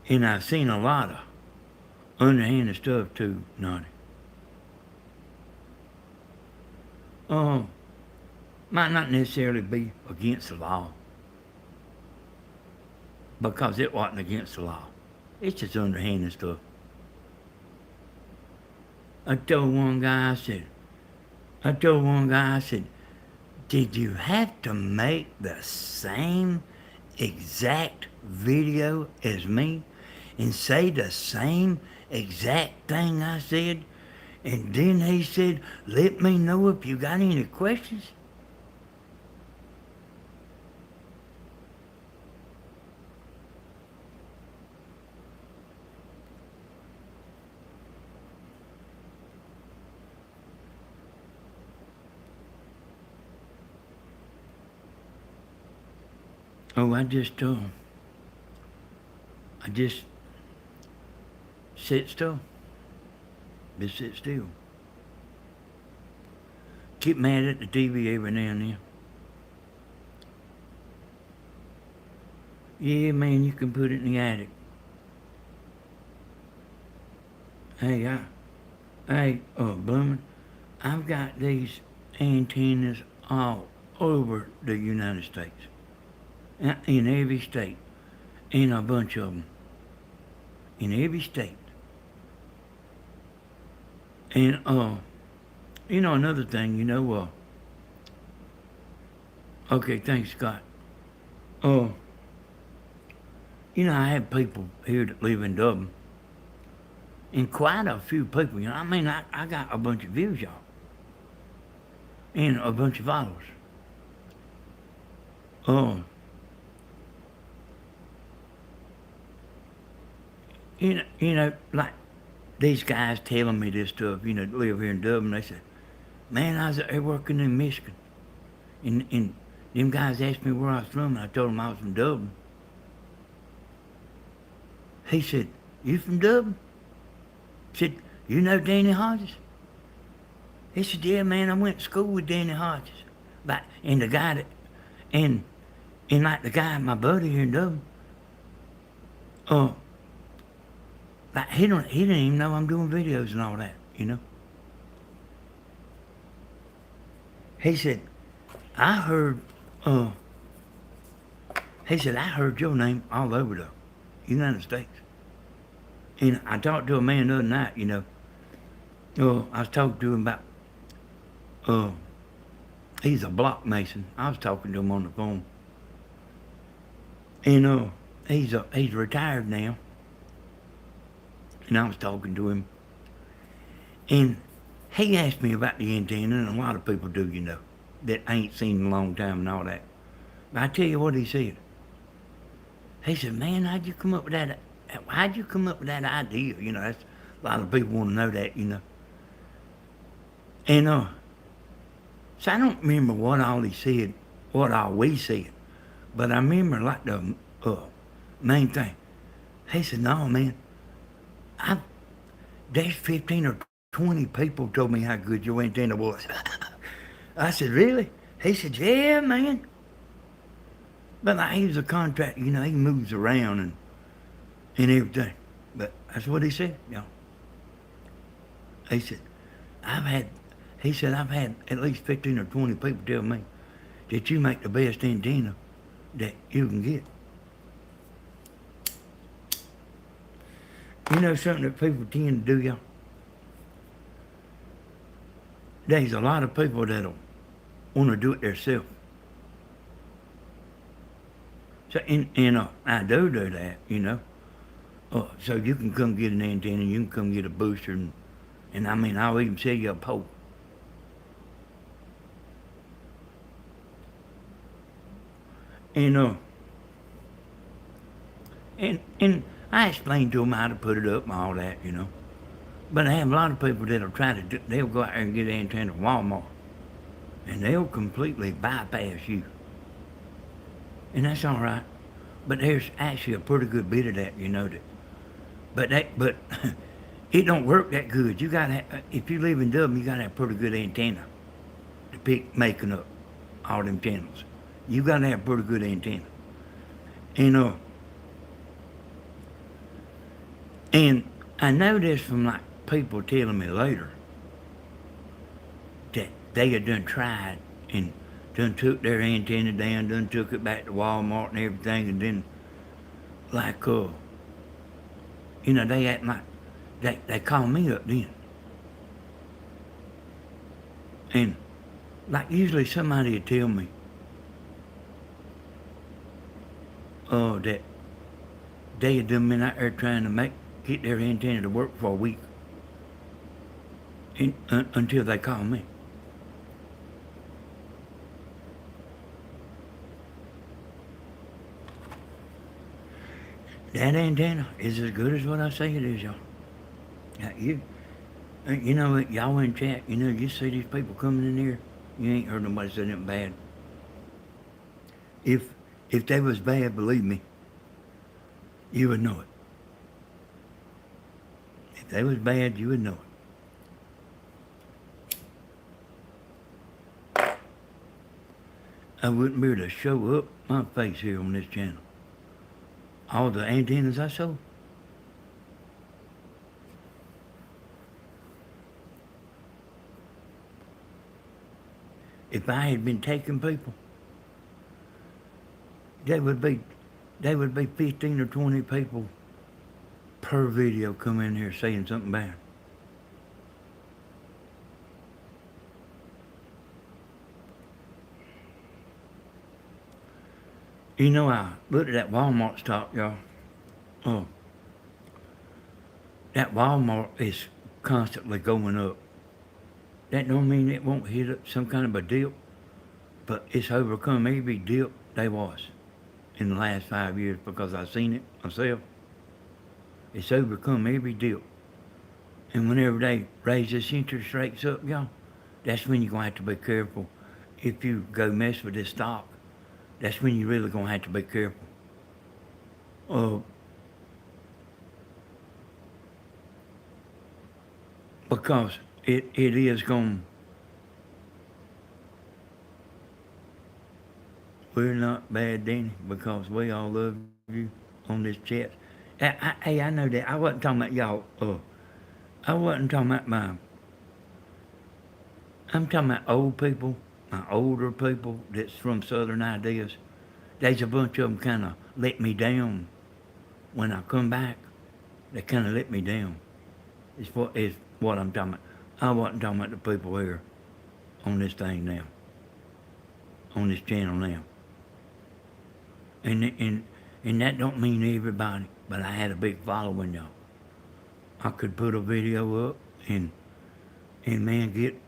And I've seen a lot of underhanded stuff too, Naughty. Might not necessarily be against the law, because it wasn't against the law. It's just underhanded stuff. I told one guy, I said, did you have to make the same exact video as me and say the same exact thing I said? And then he said, let me know if you got any questions. Oh, I just sit still. Just sit still. Get mad at the TV every now and then. Yeah, man, you can put it in the attic. Hey, Bloomin', I've got these antennas all over the United States. In every state. And a bunch of them. In every state. And, another thing, okay, thanks, Scott. I have people here that live in Dublin. And quite a few people, I got a bunch of views, y'all. And a bunch of followers. Like these guys telling me this stuff, that live here in Dublin, they said, man, I was there working in Michigan. And them guys asked me where I was from, and I told them I was from Dublin. He said, you from Dublin? I said, you know Danny Hodges? He said, yeah, man, I went to school with Danny Hodges. And the guy that, and like the guy, my buddy here in Dublin, like he didn't even know I'm doing videos and all that, He said, I heard your name all over the United States. And I talked to a man the other night, I was talking to him about, he's a block mason. I was talking to him on the phone. And he's retired now. And I was talking to him. And he asked me about the antenna, and a lot of people do, that I ain't seen in a long time and all that. But I tell you what he said. He said, man, how'd you come up with that idea? A lot of people want to know that, And so I don't remember what all he said, what all we said, but I remember like the main thing. He said, "No, man, I there's 15 or 20 people told me how good your antenna was." I said, "Really?" He said, "Yeah, man." But like, he's a contractor, he moves around and everything. But that's what he said, He said, I've had, I've had at least 15 or 20 people tell me that you make the best antenna that you can get. You know something that people tend to do, y'all? There's a lot of people that'll want to do it themselves. So, I do that, so you can come get an antenna, you can come get a booster, and I'll even sell you a pole. And and I explained to them how to put it up and all that, But I have a lot of people that'll they'll go out there and get an antenna at Walmart, and they'll completely bypass you. And that's all right. But there's actually a pretty good bit of that, but it don't work that good. You gotta if you live in Dublin, you gotta have a pretty good antenna to pick making up all them channels. You gotta have a pretty good antenna. And I know this from like people telling me later that they had done tried and done took their antenna down, done took it back to Walmart and everything, and then like they act like they call me up then. And like usually somebody would tell me that they had done been out there trying to get their antenna to work for a week until they call me. That antenna is as good as what I say it is, y'all. Now, y'all in chat, you see these people coming in here, you ain't heard nobody say nothing bad. If they was bad, believe me, you would know it. If they was bad, you would know it. I wouldn't be able to show up my face here on this channel. All the antennas I sold. If I had been taking people, there would be 15 or 20 people per video come in here saying something bad. I looked at that Walmart stock, y'all. That Walmart is constantly going up. That don't mean it won't hit up some kind of a dip, but it's overcome every dip there was in the last 5 years because I've seen it myself. It's overcome every dip. And whenever they raise this interest rates up, y'all, that's when you're going to have to be careful. If you go mess with this stock, that's when you're really going to have to be careful. Because it is going. We're not bad, Danny, because we all love you on this chat. Hey, I know that. I wasn't talking about y'all. I wasn't talking about I'm talking about old people, my older people that's from Southern Ideas. There's a bunch of them kind of let me down when I come back. They kind of let me down. Is what I'm talking about. I wasn't talking about the people here on this thing now, on this channel now. And that don't mean everybody, but I had a big following, y'all. I could put a video up and man, get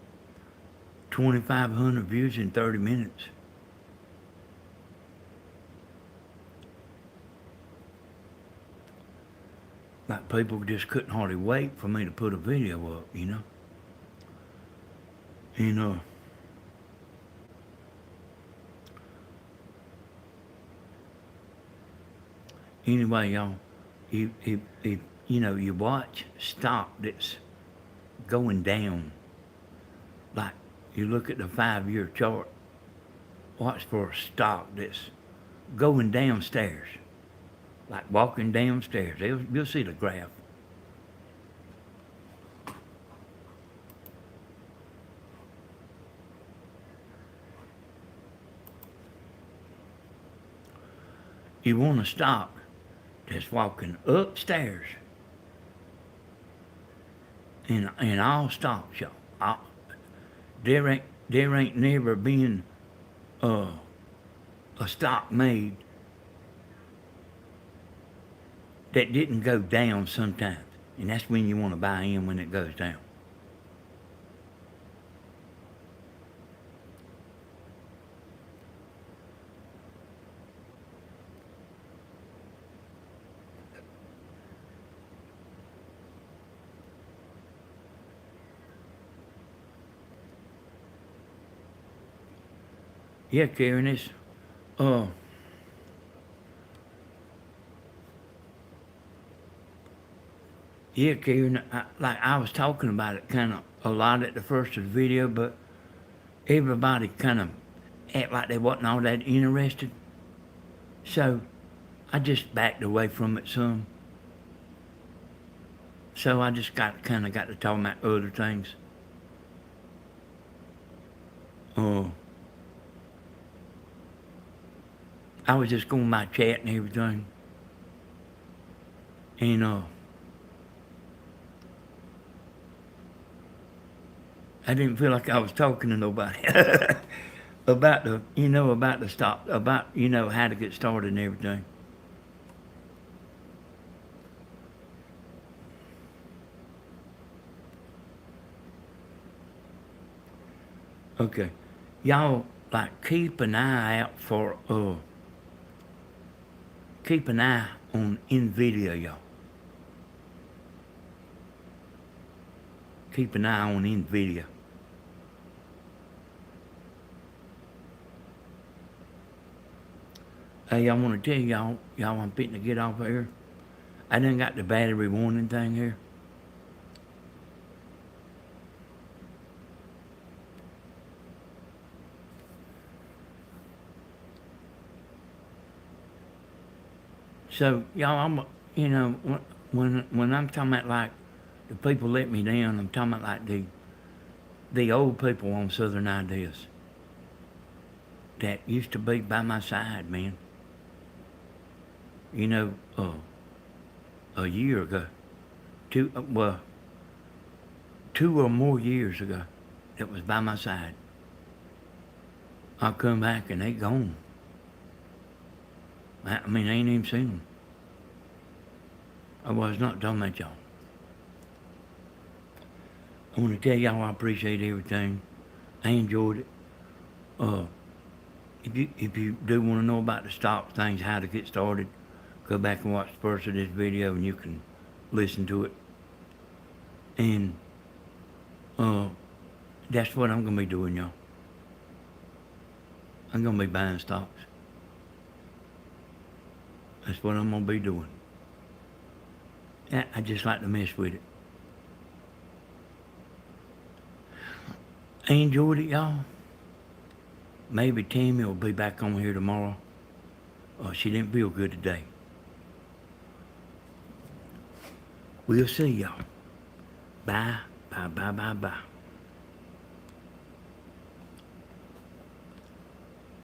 2,500 views in 30 minutes. like people just couldn't hardly wait for me to put a video up, you know. And anyway, y'all, if you know you watch stock that's going down, like you look at the 5-year chart, watch for a stock that's going downstairs, like walking downstairs. You'll see the graph. You want a stock that's walking upstairs. In all stocks, y'all. There ain't never been a stock made that didn't go down sometimes. And that's when you want to buy in, when it goes down. Yeah, Karen, it's yeah, Karen, I was talking about it kind of a lot at the first of the video, but everybody kind of act like they wasn't all that interested. So I just backed away from it some. So I just got to talking about other things. I was just going by chat and everything. And I didn't feel like I was talking to nobody about about the stop, about, how to get started and everything. Okay. Y'all, like, keep an eye on NVIDIA, y'all. Keep an eye on NVIDIA. Hey, I want to tell y'all, I'm fitting to get off here. I done got the battery warning thing here. So, y'all, when I'm talking about, like, the people let me down, I'm talking about, like, the old people on Southern Ideas that used to be by my side, man. A year ago, two or more years ago, that was by my side. I come back and they gone. I ain't even seen them. I was not talking about y'all. I want to tell y'all I appreciate everything. I enjoyed it. If you do want to know about the stock things, how to get started, go back and watch the first of this video and you can listen to it. And that's what I'm going to be doing, y'all. I'm going to be buying stocks. That's what I'm going to be doing. I just like to mess with it. I enjoyed it, y'all. Maybe Tammy will be back on here tomorrow. She didn't feel good today. We'll see y'all. Bye, bye, bye, bye, bye.